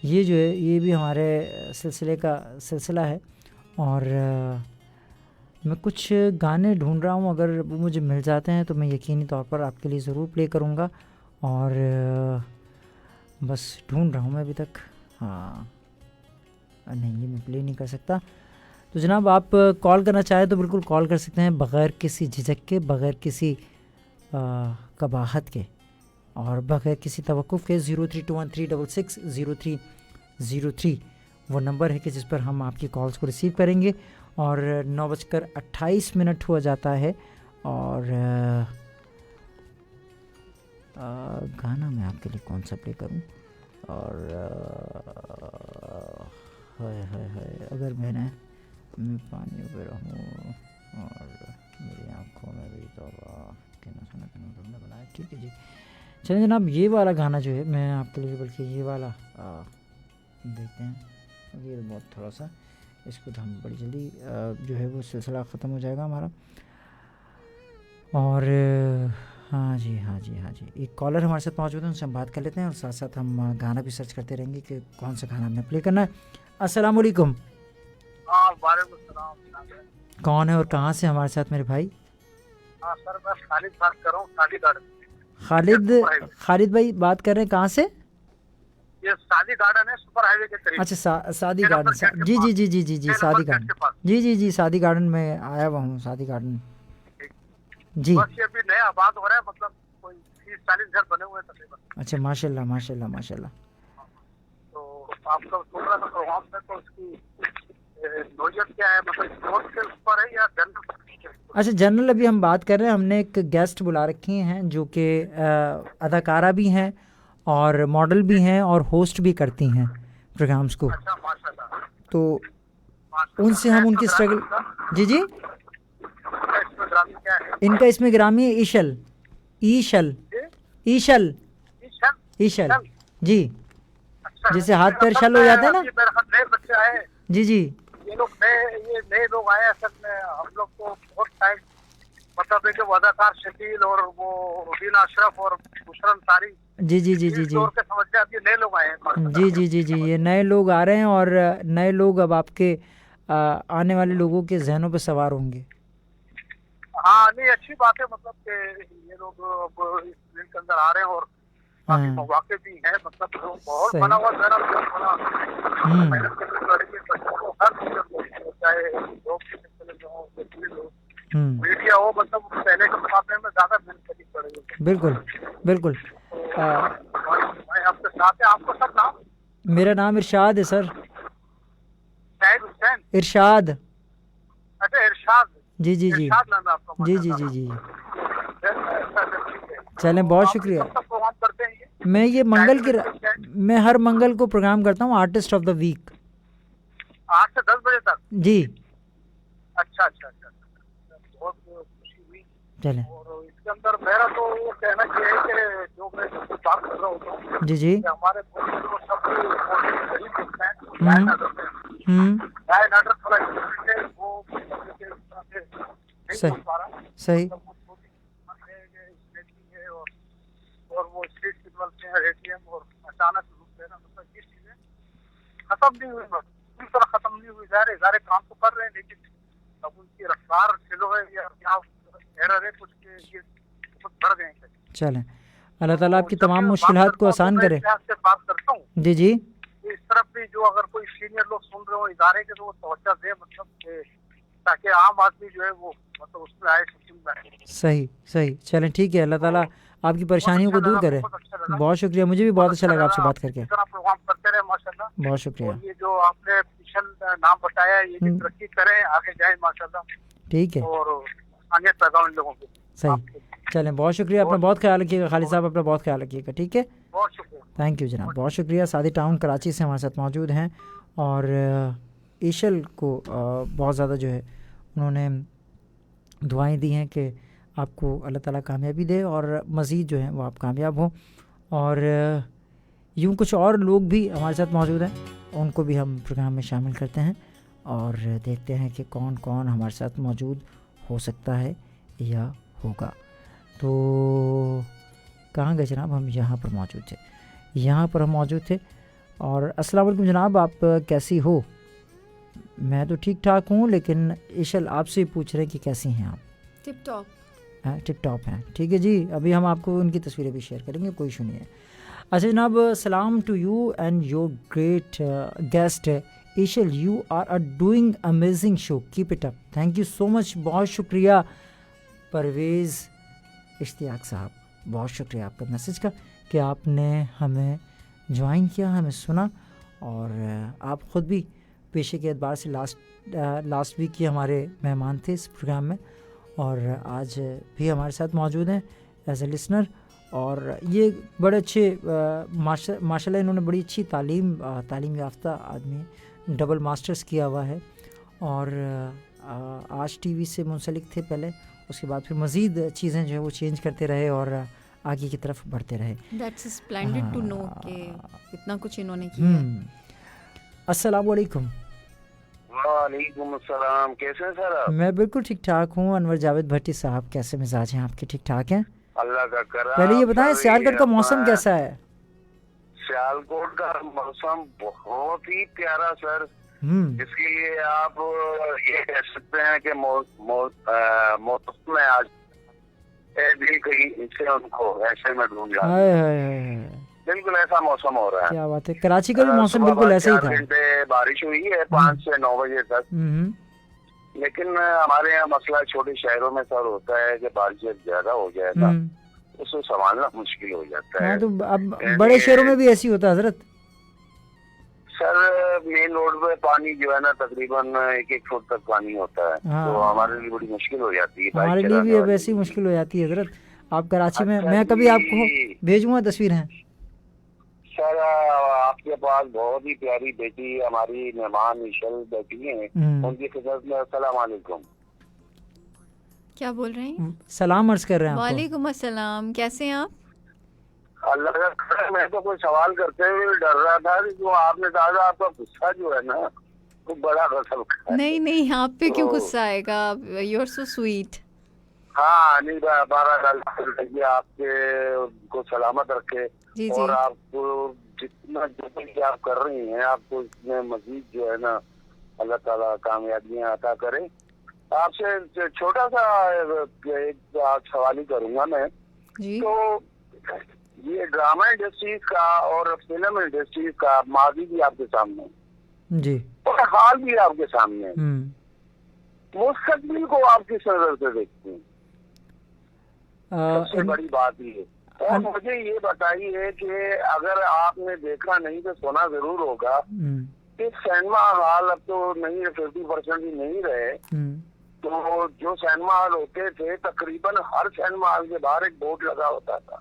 ये जो है ये भी हमारे सिलसिले का सिलसिला है, और मैं कुछ गाने ढूंढ रहा हूँ, अगर वो मुझे मिल जाते हैं तो मैं यकीनी तौर पर आपके लिए ज़रूर प्ले करूँगा, और बस ढूंढ रहा हूँ मैं अभी तक। हाँ नहीं, ये मैं प्ले नहीं कर सकता। तो जनाब आप कॉल करना चाहें तो बिल्कुल कॉल कर सकते हैं, बग़ैर किसी झिझक के, बग़ैर किसी कबाहत के, और बग़ैर किसी तवक्कुफ़ के। 0321366003 वो नंबर है कि जिस पर हम आपकी कॉल्स को रिसीव करेंगे। और 9:28 हुआ जाता है, और गाना मैं आपके लिए कौन सा प्ले करूं? और हाय अगर मैं पानी में रहूं और मेरी आँखों में भी तो तुमने बनाया, ठीक है जी। चलिए जनाब, ये वाला गाना जो है मैं आपके लिए, बल्कि ये वाला देखते हैं। ये बहुत थोड़ा सा, इसको तो हम बड़ी जल्दी जो है वो सिलसिला ख़त्म हो जाएगा हमारा। और हाँ जी, एक कॉलर हमारे साथ मौजूद है, उनसे हम बात कर लेते हैं, और साथ साथ हम गाना भी सर्च करते रहेंगे कि कौन सा गाना हमने प्ले करना है। अस्सलाम वालेकुम। कौन है और कहाँ से हमारे साथ मेरे भाई? सर मैं खालिद बात कर रहा हूँ, सादी गार्डन। खालिद भाई बात कर रहे हैं, कहाँ से? ये सादी गार्डन है, सुपर हाईवे के करीब। अच्छा, सादी गार्डन, जी सादी गार्डन, जी सादी गार्डन में आया हुआ हूँ, सादी गार्डन जी। बस ये अभी नया आबाद हो रहा है, मतलब कोई 30-40 घर बने हुए हैं तकरीबन। अच्छा, माशाल्लाह। तो आपका थोड़ा सा प्रोग्राम है, तो उसकी नौयत क्या है, मतलब स्पोर्ट्स के ऊपर है या जनरल? अच्छा, जनरल अभी हम बात कर रहे हैं। हमने एक गेस्ट बुला रखी हैं जो कि अदाकारा भी हैं और मॉडल भी हैं और होस्ट भी करती हैं प्रोग्राम्स को। अच्छा, माशाल्लाह। तो उनसे हम उनकी स्ट्रगल, जी इनका इसमें ग्रामी है ईशल जी। जैसे हाथ पैर शल हो जाते हैं ना, जी। ये ये नए लोग आए असल में। हम लोग को बहुत टाइम मतलब एक अदाकार शकील और वो रुबीना अशरफ और बुशरा अंसारी जी जी जी जी जी के समझते अब ये नए लोग आए हैं। जी जी जी जी, ये नए लोग आ रहे हैं और नए लोग अब आपके आने वाले लोगों के जहनों पे सवार होंगे। हाँ नहीं, अच्छी बात है मतलब कि ये लोग इस फील्ड के अंदर आ रहे हैं और काफी मौके भी हैं। मतलब बहुत बना हुआ मेरा बहुत बड़ा मेहनत के लड़के बच्चों को हर चाहे जॉब के चले जाओ मीडिया हो, मतलब पहले के मुकाबले में ज्यादा मेहनत करनी पड़ेगी। बिल्कुल बिल्कुल। मैं आपके साथ है। आपको सब नाम? मेरा नाम इरशाद है सर। शाहिद हुसैन। इरशाद। अच्छा इरशाद। जी जी जी इरशाद नाम है आपका? जी जी जी जी। चलें, बहुत शुक्रिया। प्रोग्राम करते हैं ये? मैं ये मैं हर मंगल को प्रोग्राम करता हूँ, आर्टिस्ट ऑफ द वीक, 8 से 10 बजे तक। जी। अच्छा, बहुत खुशी हुई। चलें। और इसके अंदर मेरा तो वो कहना ये है कि जो मैं बात कर रहा होता हूँ जी जी हमारे सब सही और वो स्ट्रीट सिग्नल से एटीएम और अचानक रूप लेना, मतलब ये चीजें खत्म नहीं हुई, पूरी तरह खत्म नहीं हुई। सारे काम तो कर रहे हैं लेकिन अब उनकी रफ्तार स्लो है या एरर है कुछ के, ये बहुत बढ़ गए हैं। चलें, अल्लाह ताला आपकी तमाम मुश्किलात को आसान करे। बात करता हूँ जी जी। इस तरफ भी जो अगर कोई सीनियर लोग सुन रहे हो इदारे के, तो वो तवज्जो दे, मतलब ताकि आम आदमी जो है वो मतलब उसमें आए, सुन रहे। सही सही। चलें ठीक है, अल्लाह ताला आपकी परेशानियों को दूर करे। बहुत शुक्रिया, मुझे भी बहुत अच्छा लगा आपसे बात करके। प्रोग्राम करते रहे माशाल्लाह। बहुत शुक्रिया। ये जो आपने मिशन नाम बताया ये भी तरक्की करें, आगे जाए माशाल्लाह। ठीक है, और आगे पैदा लोगों को। सही। चलें, बहुत शुक्रिया, अपना बहुत ख्याल रखिएगा खालिद साहब, अपना बहुत ख्याल रखिएगा। ठीक है, बहुत शुक्रिया। थैंक यू जनाब, बहुत शुक्रिया। सादी टाउन कराची से हमारे साथ मौजूद हैं और ईशल को बहुत ज़्यादा जो है उन्होंने दुआएं दी हैं कि आपको अल्लाह ताला कामयाबी दे और मज़ीद जो है वो आप कामयाब हों। और यूँ कुछ और लोग भी हमारे साथ मौजूद हैं, उनको भी हम प्रोग्राम में शामिल करते हैं और देखते हैं कि कौन कौन हमारे साथ मौजूद हो सकता है या होगा। तो कहाँ गए जनाब? हम यहाँ पर मौजूद थे, यहाँ पर हम मौजूद थे। और अस्सलाम वालेकुम जनाब, आप कैसी हो? मैं तो ठीक ठाक हूँ, लेकिन ईशल आपसे पूछ रहे हैं कि कैसी हैं आप? Tip top. टिप टॉप हैं, ठीक है जी। अभी हम आपको उनकी तस्वीरें भी शेयर करेंगे, कोई इशू नहीं है। अच्छा जनाब, सलाम to you and your great guest Ishal, you are doing amazing show, keep it up, thank you so much. बहुत शुक्रिया परवेज़ इश्तियाक साहब, बहुत शुक्रिया आपका मैसेज का कि आपने हमें ज्वाइन किया, हमें सुना। और आप ख़ुद भी पेशे के एतबार से लास्ट वीक ही हमारे मेहमान थे इस प्रोग्राम में और आज भी हमारे साथ मौजूद हैं एज ए लिसनर। और ये बड़े अच्छे माशाल्लाह इन्होंने बड़ी अच्छी तालीम याफ्ता आदमी, डबल मास्टर्स किया हुआ है और आज टीवी से मुंसलिक थे पहले, उसके बाद फिर मज़ीद चीज़ें जो है वो चेंज करते रहे और आगे की तरफ बढ़ते रहे। That's splendid to know कि इतना कुछ इन्होंने किया। अस्सलाम वालेकुम। वालेकुम अस्सलाम, कैसे हैं सर आप? मैं बिल्कुल ठीक ठाक हूँ। अनवर जावेद भट्टी साहब, कैसे मिजाज हैं आपके? ठीक ठाक हैं? अल्लाह का करम। पहले ये बताएं सियालकोट का मौसम कैसा है? सियालकोट का मौसम बहुत ही प्यारा सर, जिसके लिए आप ये कह सकते हैं कि मौसम में आज दिल कहीं इनसे उनको ऐसे में ढूंढ जाता है। बिल्कुल ऐसा मौसम हो रहा है। क्या बात है, कराची का भी मौसम बिल्कुल ऐसे ही था। 4 घंटे बारिश हुई है 5 से 9 बजे तक, लेकिन हमारे यहाँ मसला छोटे शहरों में सर होता है कि बारिश ज्यादा हो जाए ना उसको संभालना मुश्किल हो जाता है। तो अब बड़े शहरों में भी ऐसी होता है हजरत? सर मेन रोड पे पानी जो है ना तकरीबन 1-1 फुट तक पानी होता है। हाँ। तो हमारे लिए बड़ी मुश्किल हो जाती है। हमारे लिए भी अब ऐसी मुश्किल हो जाती है हजरत। आप कराची में, मैं कभी आपको भेजूंगा तस्वीरें। सर आपके पास बहुत ही प्यारी बेटी हमारी मेहमान ईशल बैठी है, उनकी खिदमत में अस्सलाम वालेकुम। क्या बोल रहे हैं? सलाम अर्ज कर रहे हैं। वालेकुम अस्सलाम, कैसे हैं आप? अल्लाह का करम। मैं तो कोई सवाल करते हुए डर रहा था कि जो आपने कहा था आपका गुस्सा जो है ना बड़ा गजब का है। नहीं आप पे क्यों तो- गुस्सा आएगा, यू आर सो स्वीट। हाँ नहीं, 12 साल लगी, आपके को सलामत रखे। जी और जी आपको जितना जो भी आप कर रही हैं, आपको इसमें मजीद जो है ना अल्लाह ताला कामयाबियां अता करे। आपसे छोटा सा एक सवाल ही करूंगा मैं। जी। तो ये ड्रामा इंडस्ट्रीज का और फिल्म इंडस्ट्रीज का माजी भी आपके सामने है जी। और हाल भी आपके सामने है। मुस्तकबिल को आप किस नजर से देखते हैं? सबसे बड़ी बात ये है। और मुझे ये बताइए कि अगर आपने देखा नहीं तो सुना जरूर होगा कि सिनेमा हॉल अब तो नहीं, 50% भी नहीं रहे। तो जो सिनेमा हॉल होते थे, तकरीबन हर सिनेमा हॉल के बाहर एक बोर्ड लगा होता था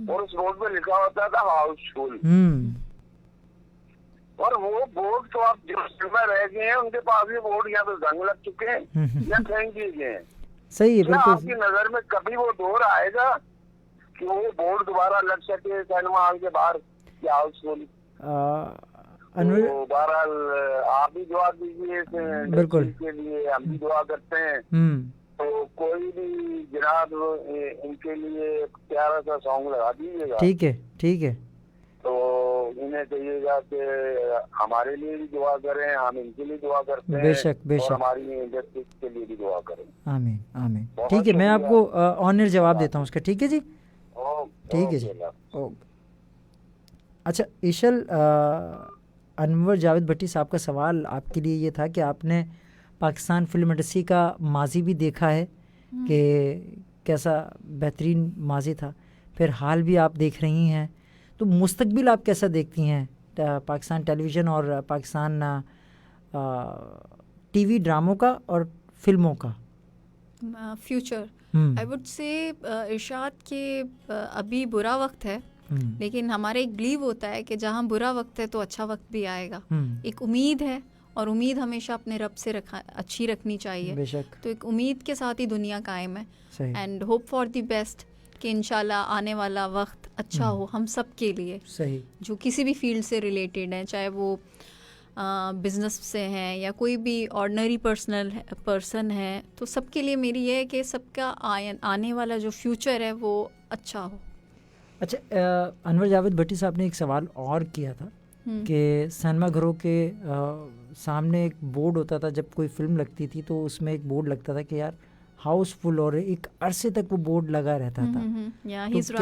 और उस बोर्ड पे लिखा होता था हाउसफुल। और वो बोर्ड तो आप जो सिनेमा रह गए हैं उनके पास ये बोर्ड या तो जंग लग चुके हैं या फेंक दिए गए हैं। सही है, क्या बिल्कुल। आपकी नजर में कभी वो दौर आएगा कि वो बोर्ड दोबारा लग सके सिनेमा हॉल के बाहर कि हाउसफुल? तो बहरहाल आप भी दुआ दीजिए बिल्कुल के लिए, हम भी दुआ करते हैं। तो कोई भी जनाब इनके लिए प्यारा सा सॉन्ग लगा दीजिएगा। ठीक है, ठीक है। तो इन्हें कहिएगा कि हमारे लिए भी दुआ करें, हम इनके लिए दुआ करते हैं। बेशक, बेशक। और हमारी इंडस्ट्री के लिए भी दुआ करें। आमीन, आमीन। बहुत ठीक है, मैं शुक्रिया। आपको ऑनर जवाब देता हूँ उसका। ठीक है जी, ठीक है जी। ओके। अच्छा ईशल, अनवर जावेद भट्टी साहब का सवाल आपके लिए ये था कि आपने पाकिस्तान फिल्म इंडस्ट्री का माजी भी देखा है कि कैसा बेहतरीन माजी था, फिर हाल भी आप देख रही हैं, तो मुस्तकबिल आप कैसा देखती हैं पाकिस्तान टेलीविज़न और पाकिस्तान टीवी ड्रामों का और फिल्मों का फ्यूचर? आई वुड से इरशाद के अभी बुरा वक्त है, लेकिन हमारा एक बिलीव होता है कि जहाँ बुरा वक्त है तो अच्छा वक्त भी आएगा। एक उम्मीद है और उम्मीद हमेशा अपने रब से अच्छी रखनी चाहिए। बेशक। तो एक उम्मीद के साथ ही दुनिया कायम है। सही। And hope for the best कि इंशाल्लाह आने वाला वक्त अच्छा हो हम सब के लिए। सही। जो किसी भी फील्ड से रिलेटेड हैं, चाहे वो बिज़नेस से हैं या कोई भी ऑर्डिनरी पर्सन है, तो सबके लिए मेरी ये है कि सबका आने वाला जो फ्यूचर है वो अच्छा हो। अच्छा, अनवर जावेद भट्टी साहब ने एक सवाल और किया था कि सिनेमा घरों के सामने एक बोर्ड होता था जब कोई फिल्म लगती थी, तो उसमें एक बोर्ड लगता था कि यार हाउसफुल, और एक अरसे तक वो बोर्ड लगा रहता था। तो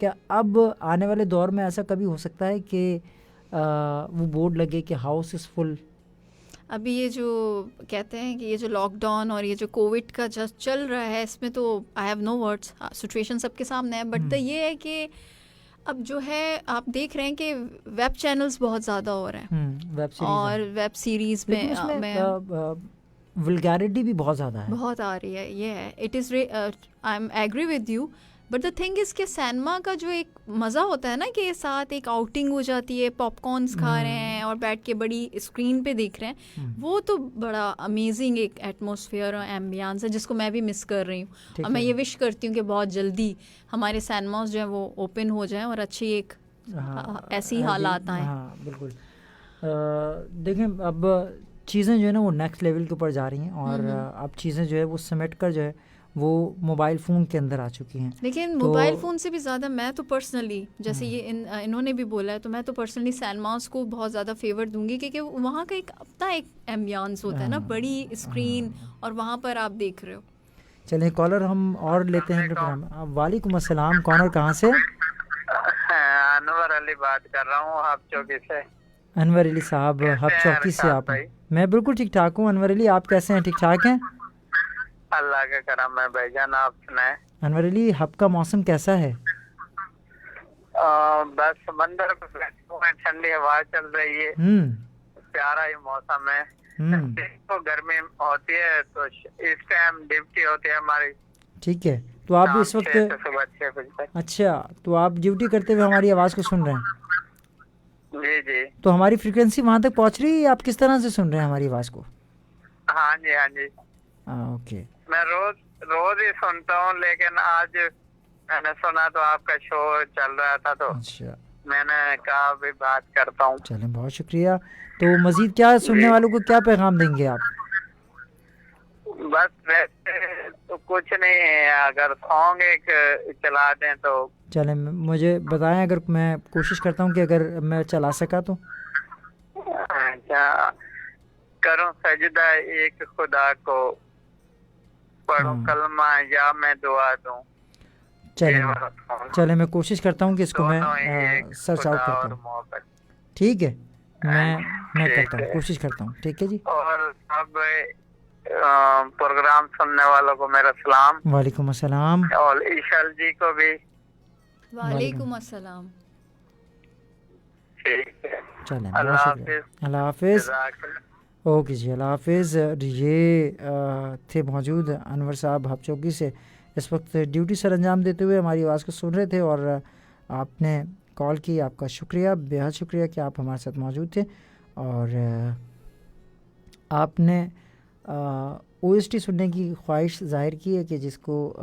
क्या अब आने वाले दौर में ऐसा कभी हो सकता है कि वो बोर्ड लगे कि हाउस इज़ फुल? अभी ये जो कहते हैं कि ये जो लॉकडाउन और ये जो कोविड का जस्ट चल रहा है, इसमें तो I have no words, situation सबके सामने है। बट ये है कि अब जो है आप देख रहे हैं कि वेब चैनल्स बहुत ज़्यादा हो रहे हैं और वेब सीरीज़ में वल्गैरिटी भी बहुत ज़्यादा है, बहुत आ रही है। ये है, it is I am agree with you, but the thing is के सिनेमा का जो एक मज़ा होता है ना कि साथ एक आउटिंग हो जाती है, पॉपकॉर्न्स खा रहे हैं और बैठ के बड़ी स्क्रीन पे देख रहे हैं, वो तो बड़ा अमेजिंग एक एटमॉस्फेयर और एम्बियंस है जिसको मैं भी मिस कर रही हूँ। और मैं ये विश करती हूँ कि बहुत जल्दी हमारे सिनेमास जो है वो ओपन हो जाएं और अच्छी एक ऐसी हालात आएँ। हाँ बिल्कुल। देखें, अब चीज़ें जो है ना वो नेक्स्ट लेवल के ऊपर जा रही हैं और अब चीज़ें जो है वो समेट कर जो है वो मोबाइल फ़ोन के अंदर आ चुकी हैं। लेकिन मोबाइल फ़ोन से भी ज़्यादा मैं तो पर्सनली, जैसे ये इन्होंने भी बोला है, तो मैं तो पर्सनली सिनेमास को बहुत ज़्यादा फेवर दूंगी क्योंकि वहाँ का एक अपना एक एम्बियंस होता है ना, बड़ी स्क्रीन और वहाँ पर आप देख रहे हो। चलें कॉलर हम और लेते हैं प्रोग्राम। वालेकुम अस्सलाम, कौन और कहाँ से? अनवर अली बात कर रहा हूँ हब चौकी से। अनवर अली साहब, हब चौकी से आप? मैं बिल्कुल ठीक ठाक हूँ। अनवर अली, आप कैसे हैं? ठीक ठाक हैं? अल्लाह का करम है भाईजान, आप सुनाए? अनवर अली, हब का मौसम कैसा है? बस समंदर में ठंडी हवा चल रही है, प्यारा ही मौसम है। तो गर्मी होती है तो इस टाइम ड्यूटी होती है हमारी। ठीक है, तो आप इस वक्त सुबह 6 बजे तक। अच्छा, तो आप ड्यूटी करते हुए हमारी आवाज़ को सुन रहे हैं? जी जी। तो हमारी फ्रीक्वेंसी वहाँ तक पहुँच रही है? आप किस तरह से सुन रहे हैं हमारी आवाज़ को? हाँ जी, हाँ जी। ओके। मैं रोज ही सुनता हूँ, लेकिन आज मैंने सुना तो आपका शो चल रहा था तो अच्छा मैंने कहा अभी बात करता हूँ। चलें, बहुत शुक्रिया। तो मजीद क्या सुनने वालों को क्या पैगाम देंगे आप? बस वैसे तो कुछ नहीं है, अगर सॉन्ग एक चला दें तो। चलें, मुझे बताएं, अगर मैं कोशिश करता हूँ कि अगर मैं चला सका तो। अच्छा, करूं सजदा एक खुदा को, पढ़ूं कलमा या मैं दुआ दूं। चलें, मैं कोशिश करता हूँ कि इसको मैं सर्च आउट करता हूँ। ठीक है, मैं करता हूँ, कोशिश करता हूँ। ठीक है जी। और अब प्रोग्राम सुनने वालों को मेरा सलाम। वालेकुम अस्सलाम। और ईशल जी को भी वालेकुम अस्सलाम। ठीक है, चलें, अल्लाह हाफिज़। ओके जी, अल्लाह हाफिज़। ये थे मौजूद अनवर साहब हबचौकी से, इस वक्त ड्यूटी सर अंजाम देते हुए हमारी आवाज़ को सुन रहे थे और आपने कॉल की, आपका शुक्रिया, बेहद शुक्रिया कि आप हमारे साथ मौजूद थे। और आपने OST सुनने की ख्वाहिश ज़ाहिर की है कि जिसको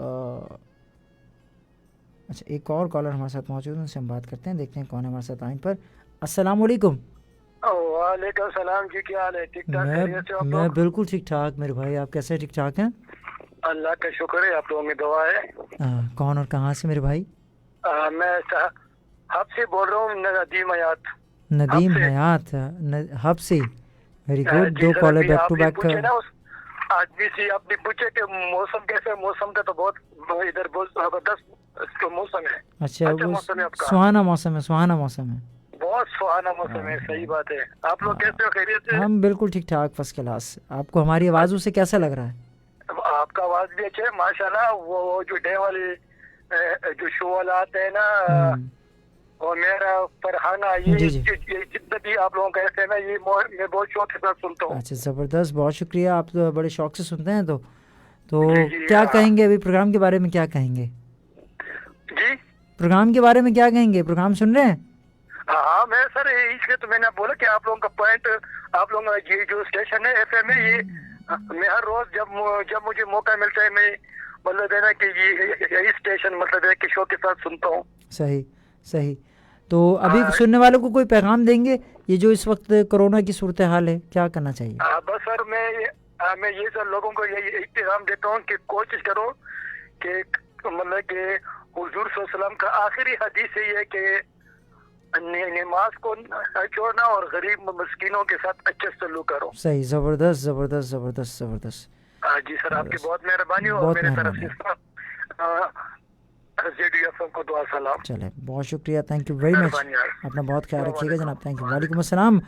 अच्छा, एक और कॉलर हमारे साथ मौजूद है, उनसे हम बात करते हैं, देखते हैं कौन है हमारे साथ लाइन पर। अस्सलाम वालेकुम। वालेकुम सलाम जी, क्या हाल है? ठीक ठाक? मैं बिल्कुल ठीक ठाक मेरे भाई, आप कैसे ठीक ठाक हैं? अल्लाह का शुक्र है, आप लोगों की दुआ है। कौन और कहाँ से मेरे भाई? मैं हब से बोल रहा हूँ, नदीम हयात। नदीम हयात हब से, वेरी गुड। दो कॉलर बैक टू बैक। आदमी से आपने पूछे कि मौसम कैसे? मौसम का तो बहुत इधर बहुत जबरदस्त मौसम है। अच्छा, मौसम है आपका? सुहाना मौसम है, सुहाना मौसम है, बहुत सुहाना मौसम है। सही बात है। आप लोग कैसे हो? खैरियत से? हम बिल्कुल ठीक ठाक, फर्स्ट क्लास। आपको हमारी आवाज़ों से कैसा लग रहा है? आपका आवाज भी अच्छा है माशाल्लाह। वो जो डे वाले जो शो वाला आते हैं ना, और मेरा फरहाना, ये जितना भी आप लोगों का ऐसे ना, ये मैं बहुत शौक के साथ सुनता हूँ। अच्छा, ज़बरदस्त, बहुत शुक्रिया। आप तो बड़े शौक से सुनते हैं। तो क्या कहेंगे अभी प्रोग्राम के बारे में? क्या कहेंगे जी? प्रोग्राम के बारे में क्या कहेंगे? प्रोग्राम सुन रहे हैं? हाँ, मैं सर इसलिए तो मैंने बोला कि आप लोगों का पॉइंट, आप लोगों का ये जो स्टेशन है FM है, ये मैं हर रोज जब मुझे मौका मिलता है, मैं मतलब है ना कि यही स्टेशन मतलब है कि शो के साथ सुनता हूँ। सही सही। तो अभी सुनने वालों को कोई पैगाम देंगे? ये जो इस वक्त कोरोना की सूरत हाल है, क्या करना चाहिए? बस सर, मैं ये सर लोगों को यही पैगाम देता हूँ कि कोशिश करो कि मतलब कि हुजूर सल्लल्लाहु अलैहि वसल्लम का आखिरी हदीस है ये कि नमाज को छोड़ना और गरीब मस्कीनों के साथ अच्छे सलूक करो। सही, जबरदस्त जबरदस्त जबरदस्त जबरदस्त। जी सर, आपकी बहुत मेहरबानी और मेरे तरफ से को दुआ सलाम। चले, बहुत शुक्रिया, थैंक यू वेरी मच। अपना बहुत ख्याल रखिएगा जनाब, थैंक यू। वालेकुम अस्सलाम।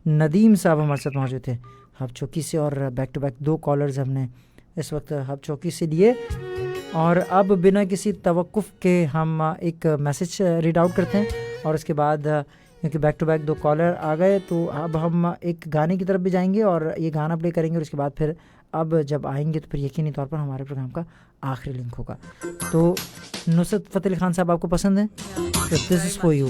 नदीम साहब हमारे साथ मौजूद थे हब चौकी से, और बैक टू बैक दो कॉलर्स हमने इस वक्त हब चौकी से लिए। और अब बिना किसी तवक्कुफ़ के हम एक मैसेज रीड आउट करते हैं, और उसके बाद क्योंकि बैक टू बैक दो कॉलर आ गए तो अब हम एक गाने की तरफ भी जाएंगे और ये गाना प्ले करेंगे, और उसके बाद फिर अब जब आएंगे तो फिर यकीनी तौर पर हमारे प्रोग्राम का आखिरी लिंक होगा। तो नुसरत फ़तेह अली खान साहब आपको पसंद है? तो दिस इज़ फॉर यू।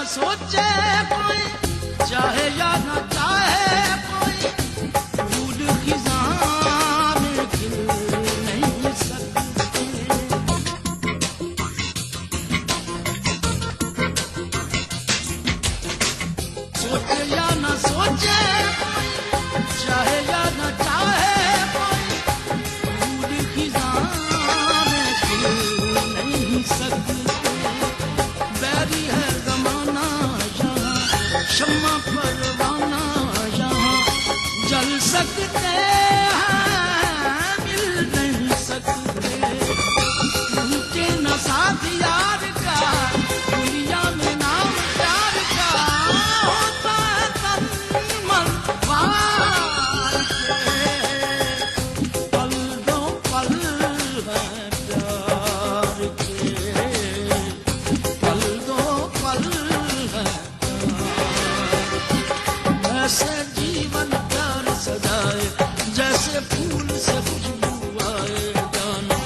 न सोचे कोई, चाहे या न चाहे कोई, फूल खिज़ां में खिल नहीं सकते। सोचे या न सोचे कोई, चाहे या न चाहे कोई, फूल खिज़ां में खिल नहीं सकते। बैरी है ज़माना यहाँ, शम्मा परवाना यहाँ, जल सकते हैं मिल नहीं सकते। उनके न साथ यार का, दुनिया में नाम प्यार का, होता है तन मन वार के। पल दो पल है प्यार के, पल दो पल है प्यार। ऐसे जीवन प्यार सजाए, जैसे फूल से खुशबू आए जानो।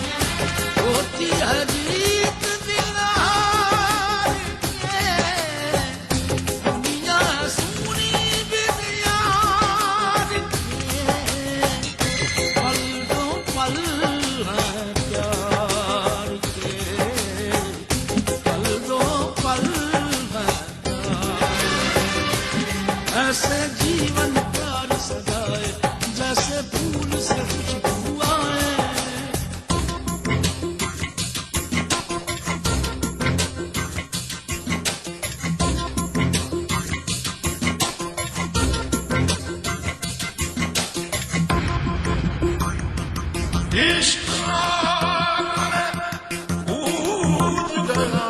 होती है जीत दिलहार के, दुनिया सुनी बिन यार के। पल दो पल है प्यार के, पल दो पल है प्यार। ऐसे जीवन प्यार सजाए, जैसे फूल से खुशबू आए। इश्क कूद गया,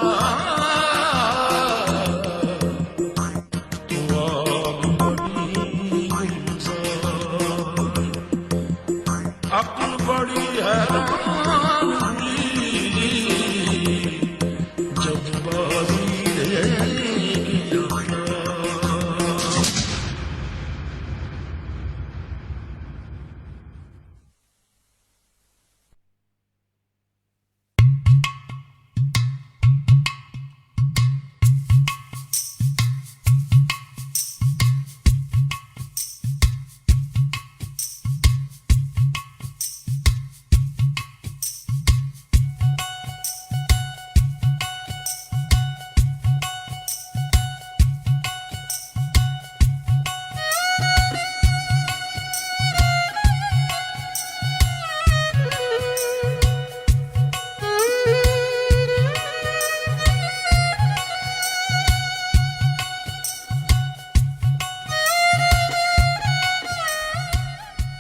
तो आग बड़ी गुलजार। अक्ल बड़ी हैरान हुई, जब बाजी देगी अखबार।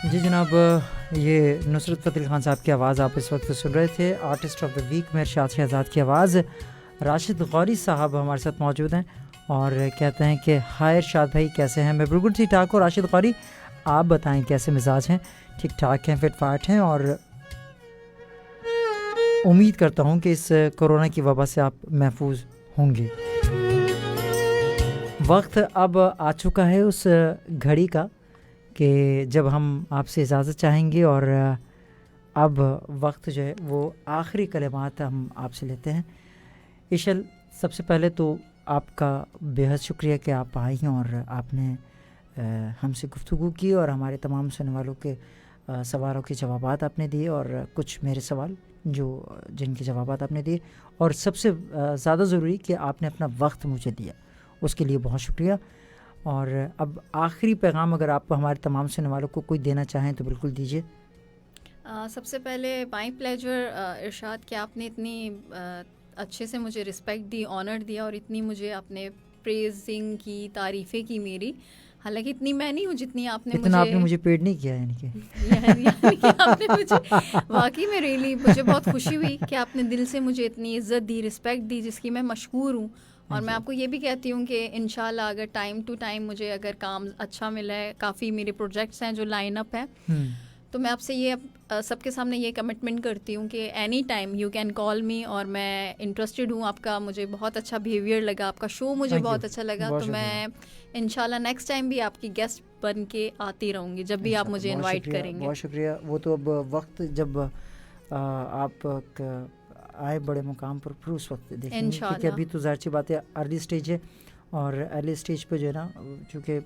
जी जनाब, ये नुसरत फ़तेह खान साहब की आवाज़ आप इस वक्त सुन रहे थे। आर्टिस्ट ऑफ द वीक में इरशाद शहजाद की आवाज़। राशिद गौरी साहब हमारे साथ मौजूद हैं और कहते हैं कि हाय इरशाद भाई कैसे हैं। मैं बिल्कुल ठीक ठाक हूँ राशिद गौरी, आप बताएं कैसे मिजाज हैं? ठीक ठाक हैं, फिट फाट हैं और उम्मीद करता हूँ कि इस कोरोना की वबा से आप महफूज होंगे। वक्त अब आ चुका है उस घड़ी का कि जब हम आपसे इजाज़त चाहेंगे और अब वक्त जो है वो आखिरी कलिमात हम आपसे लेते हैं। इशल, सबसे पहले तो आपका बेहद शुक्रिया कि आप आई और आपने हमसे गुफ्तगू की और हमारे तमाम सुनने वालों के सवालों के जवाबात आपने दिए और कुछ मेरे सवाल जिनके जवाबात आपने दिए, और सबसे ज़्यादा ज़रूरी कि आपने अपना वक्त मुझे दिया, उसके लिए बहुत शुक्रिया। और अब आखिरी पैगाम अगर आप हमारे तमाम सुनने वालों को कोई देना चाहें तो बिल्कुल दीजिए। सबसे पहले माई प्लेजर इरशाद कि आपने इतनी अच्छे से मुझे रिस्पेक्ट दी, ऑनर दिया और इतनी मुझे आपने प्रेजिंग की, तारीफ़ें की मेरी। हालांकि इतनी मैं नहीं हूँ जितनी आपने मुझे पेड नहीं किया, यानी कि आपने मुझे वाकई में रियली मुझे बहुत खुशी हुई कि आपने दिल से मुझे इतनी इज़्ज़त दी, रिस्पेक्ट दी, जिसकी मैं मशकूर हूँ। और मैं आपको ये भी कहती हूँ कि इंशाल्लाह अगर टाइम टू टाइम मुझे अगर काम अच्छा मिला है, काफ़ी मेरे प्रोजेक्ट्स हैं जो लाइन अप हैं, तो मैं आपसे ये सबके सामने ये कमिटमेंट करती हूँ कि any time you can call मी और मैं इंटरेस्टेड हूँ। आपका मुझे बहुत अच्छा बिहेवियर लगा, आपका शो मुझे बहुत अच्छा लगा, तो मैं इंशाल्लाह नेक्स्ट टाइम भी आपकी गेस्ट बन के आती रहूँगी जब भी आप मुझे इनवाइट करेंगे। बहुत शुक्रिया। वो तो अब वक्त जब आप आए बड़े मुकाम पर फिर उस वक्त देखेंगे, क्योंकि अभी तो ज़ाहिर सी बात है अर्ली स्टेज है और अर्ली स्टेज पे जो है ना, चूँकि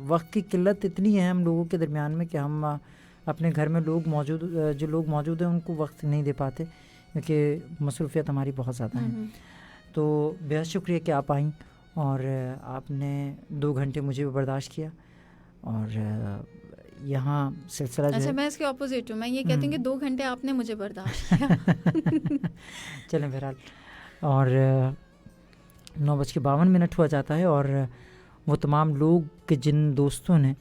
वक्त की किल्लत इतनी है हम लोगों के दरमियान में कि हम अपने घर में जो लोग मौजूद हैं उनको वक्त नहीं दे पाते, क्योंकि मसरूफियत हमारी बहुत ज़्यादा हैं। तो बेहद शुक्रिया कि आप आईं और आपने 2 घंटे मुझे भी बर्दाश्त किया। और यहाँ सिलसिला जो है, मैं इसके ऑपोजिट हूँ, मैं ये कहती हूँ कि 2 घंटे आपने मुझे बर्दाश्त किया। चलें बहरहाल, और 9:52 हुआ जाता है और वो तमाम लोग के जिन दोस्तों ने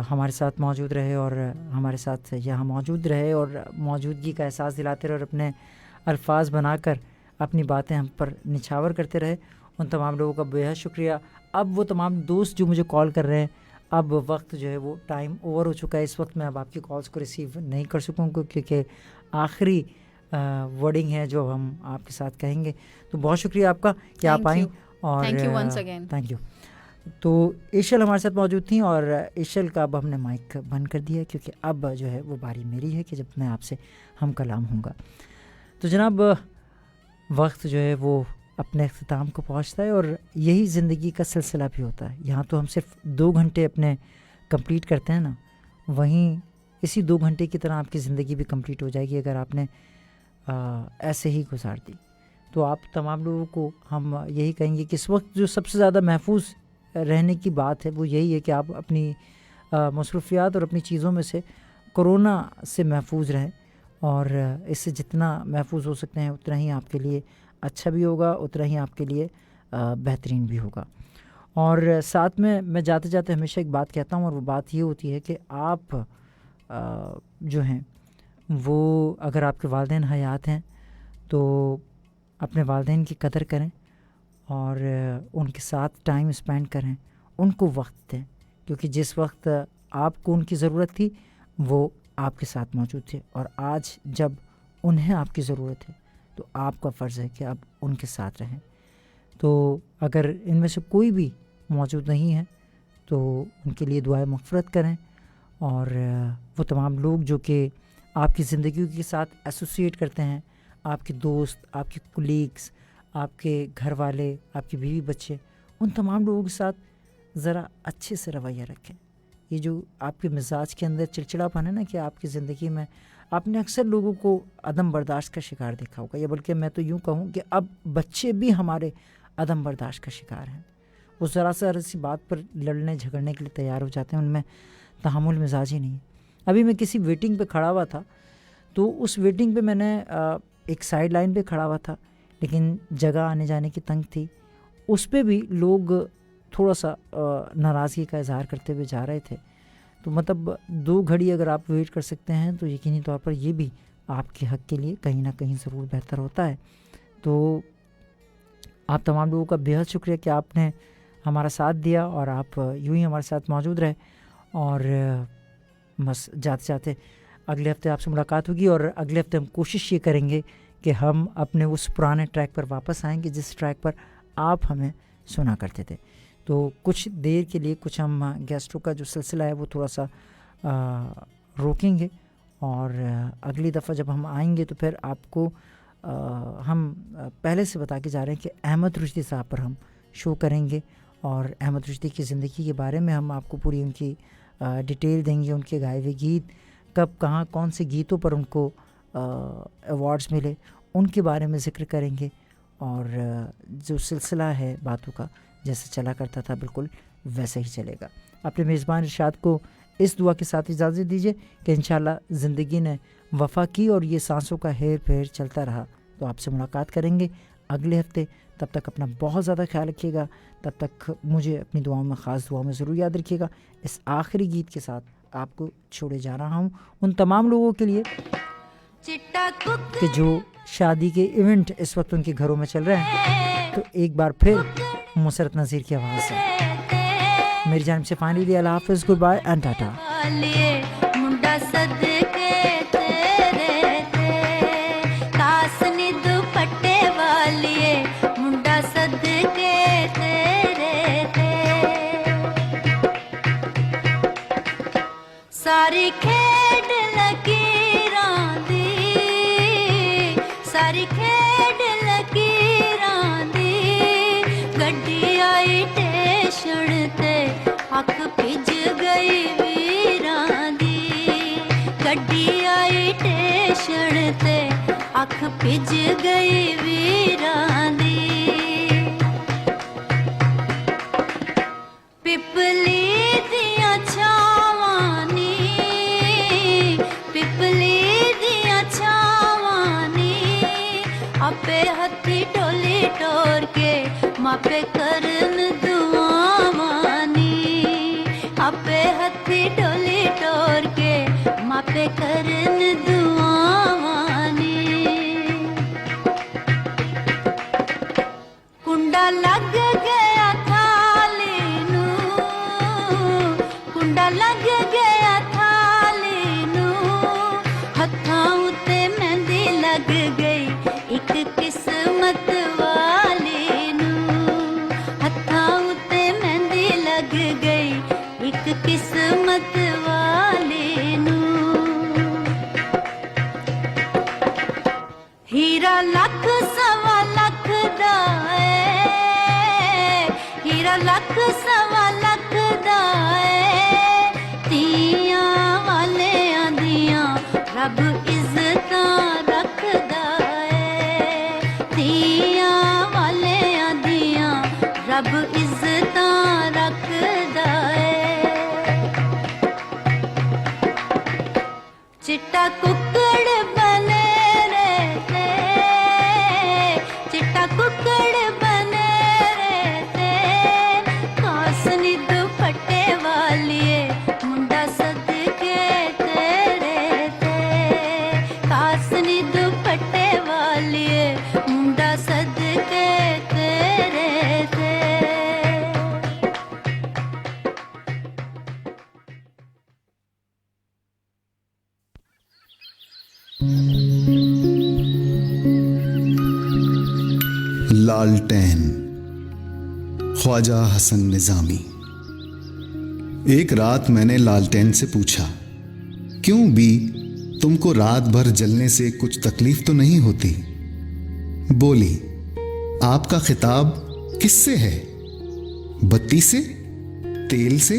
हमारे साथ मौजूद रहे और हमारे साथ यहाँ मौजूद रहे और मौजूदगी का एहसास दिलाते रहे और अपने अल्फाज बनाकर अपनी बातें हम पर निछावर करते रहे, उन तमाम लोगों का बेहद शुक्रिया। अब वो तमाम दोस्त जो मुझे कॉल कर रहे हैं, अब वक्त जो है वो टाइम ओवर हो चुका है। इस वक्त मैं अब आपकी कॉल्स को रिसीव नहीं कर सकूँगा क्योंकि आखिरी वर्डिंग है जो हम आपके साथ कहेंगे। तो बहुत शुक्रिया आपका कि आप आई और thank you once again. Thank you. तो इशल हमारे साथ मौजूद थी और इशल का अब हमने माइक बंद कर दिया क्योंकि अब जो है वो बारी मेरी है कि जब मैं आपसे हम कलाम हूँगा। तो जनाब वक्त जो है वो अपने अख्ताम को पहुँचता है और यही ज़िंदगी का सिलसिला भी होता है। यहाँ तो हम सिर्फ 2 घंटे अपने कंप्लीट करते हैं ना, वहीं इसी 2 घंटे की तरह आपकी ज़िंदगी भी कंप्लीट हो जाएगी अगर आपने ऐसे ही गुजार दी। तो आप तमाम लोगों को हम यही कहेंगे कि इस वक्त जो सबसे ज़्यादा महफूज रहने की बात है वो यही है कि आप अपनी मसरूफियात और अपनी चीज़ों में से कोरोना से महफूज रहें और इससे जितना महफूज हो सकते हैं उतना ही आपके लिए अच्छा भी होगा, उतना ही आपके लिए बेहतरीन भी होगा। और साथ में मैं जाते जाते हमेशा एक बात कहता हूँ और वो बात ये होती है कि आप जो हैं वो अगर आपके वालिदैन हयात हैं तो अपने वालिदैन की कदर करें और उनके साथ टाइम स्पेंड करें, उनको वक्त दें, क्योंकि जिस वक्त आपको उनकी ज़रूरत थी वो आपके साथ मौजूद थे और आज जब उन्हें आपकी ज़रूरत है तो आपका फ़र्ज़ है कि आप उनके साथ रहें। तो अगर इनमें से कोई भी मौजूद नहीं है तो उनके लिए दुआए मग़फ़िरत करें और वो तमाम लोग जो कि आपकी ज़िंदगी के साथ एसोसिएट करते हैं, आपके दोस्त, आपके कुलीग्स, आपके घर वाले, आपकी बीवी बच्चे, उन तमाम लोगों के साथ ज़रा अच्छे से रवैया रखें। ये जो आपके मिजाज के अंदर चिड़चिड़ापन है ना कि आपकी ज़िंदगी में आपने अक्सर लोगों को अदम बर्दाश्त का शिकार देखा होगा, या बल्कि मैं तो यूँ कहूँ कि अब बच्चे भी हमारे अदम बर्दाश्त का शिकार हैं। वो ज़रा सी बात पर लड़ने झगड़ने के लिए तैयार हो जाते हैं, उनमें तहम्मुल मिजाज ही नहीं है। अभी मैं किसी वेटिंग पे खड़ा हुआ था तो उस वेटिंग पे मैंने एक साइड लाइन पे खड़ा हुआ था लेकिन जगह आने जाने की तंग थी, उस पे भी लोग थोड़ा सा नाराज़गी का इजहार करते हुए जा रहे थे। तो मतलब 2 घड़ी अगर आप वेट कर सकते हैं तो यकीनी तौर पर ये भी आपके हक़ के लिए कहीं ना कहीं ज़रूर बेहतर होता है। तो आप तमाम लोगों का बेहद शुक्रिया कि आपने हमारा साथ दिया और आप यूँ ही हमारे साथ मौजूद रहे। और बस जाते जाते अगले हफ्ते आपसे मुलाकात होगी और अगले हफ्ते हम कोशिश ये करेंगे कि हम अपने उस पुराने ट्रैक पर वापस आएंगे जिस ट्रैक पर आप हमें सुना करते थे। तो कुछ देर के लिए कुछ हम गेस्टों का जो सिलसिला है वो थोड़ा सा रोकेंगे और अगली दफ़ा जब हम आएंगे तो फिर आपको हम पहले से बता के जा रहे हैं कि अहमद रुश्दी साहब पर हम शो करेंगे और अहमद रुश्दी की ज़िंदगी के बारे में हम आपको पूरी उनकी डिटेल देंगे, उनके गाए हुए गीत कब कहाँ कौन से गीतों पर उनको अवार्ड्स मिले उनके बारे में ज़िक्र करेंगे। और जो सिलसिला है बातों का जैसे चला करता था बिल्कुल वैसे ही चलेगा। अपने मेज़बान इरशाद को इस दुआ के साथ इजाज़त दीजिए कि इंशाल्लाह ज़िंदगी ने वफ़ा की और ये सांसों का हेर फेर चलता रहा तो आपसे मुलाकात करेंगे अगले हफ्ते। तब तक अपना बहुत ज़्यादा ख्याल रखिएगा, तब तक मुझे अपनी दुआओं में ख़ास दुआओं में ज़रूर याद रखिएगा। इस आखिरी गीत के साथ आपको छोड़े जा रहा हूँ उन तमाम लोगों के लिए कि जो शादी के इवेंट इस वक्त उनके घरों में चल रहे हैं। तो एक बार फिर मुसरत नज़ीर की आवाज़ से मेरी जानिब से फाइनली अल्लाह हाफ़िज़, गुड बाय एंड टाटा। सारी खेड लकीरां दी, सारी खेड लकीरां दी, गड्डी आई अख भिज गई वीरां दी, गड्डी आई स्टेशन ते अख भिज गई वीरां दी। पिपली दियां छावां नी, पिपली दियां छावां नी, आपे हत्थी टोली टोर के मापे करन दुआवां नी, आपे हत्थी टोली टोर के मापे करन दुआवां नी। कुंडा लग गया थाली नू, कुंडा लग गया थाली नू, हत्थां उत्ते मेहंदी लग गई एक किस्मत वाली नू, हत्थां उत्ते मेहंदी लग गई एक किस्मत वाली नू। हीरा लख सवा लख दा ऐ, हीरा लख सवा लख दा ऐ, तियां वाले आंदियां रब इज्जतां रखदा ऐ, तियां वाले आंदियां रब इज्जतां रखदा ऐ। चिट्टा कुक्कड़ बने रहते, चिट्टा कुक्कड़ बने रहते, कासनी दुपट्टे वालिए मुंडा सदके तेरे ते, कासनी दुपट्टे वालिए मुंडा सदके तेरे ते। लालटेन, ख्वाजा हसन निजामी। एक रात मैंने लालटेन से पूछा, क्यों बी, तुमको रात भर जलने से कुछ तकलीफ तो नहीं होती? बोली, आपका खिताब किससे है? बत्ती से? तेल से?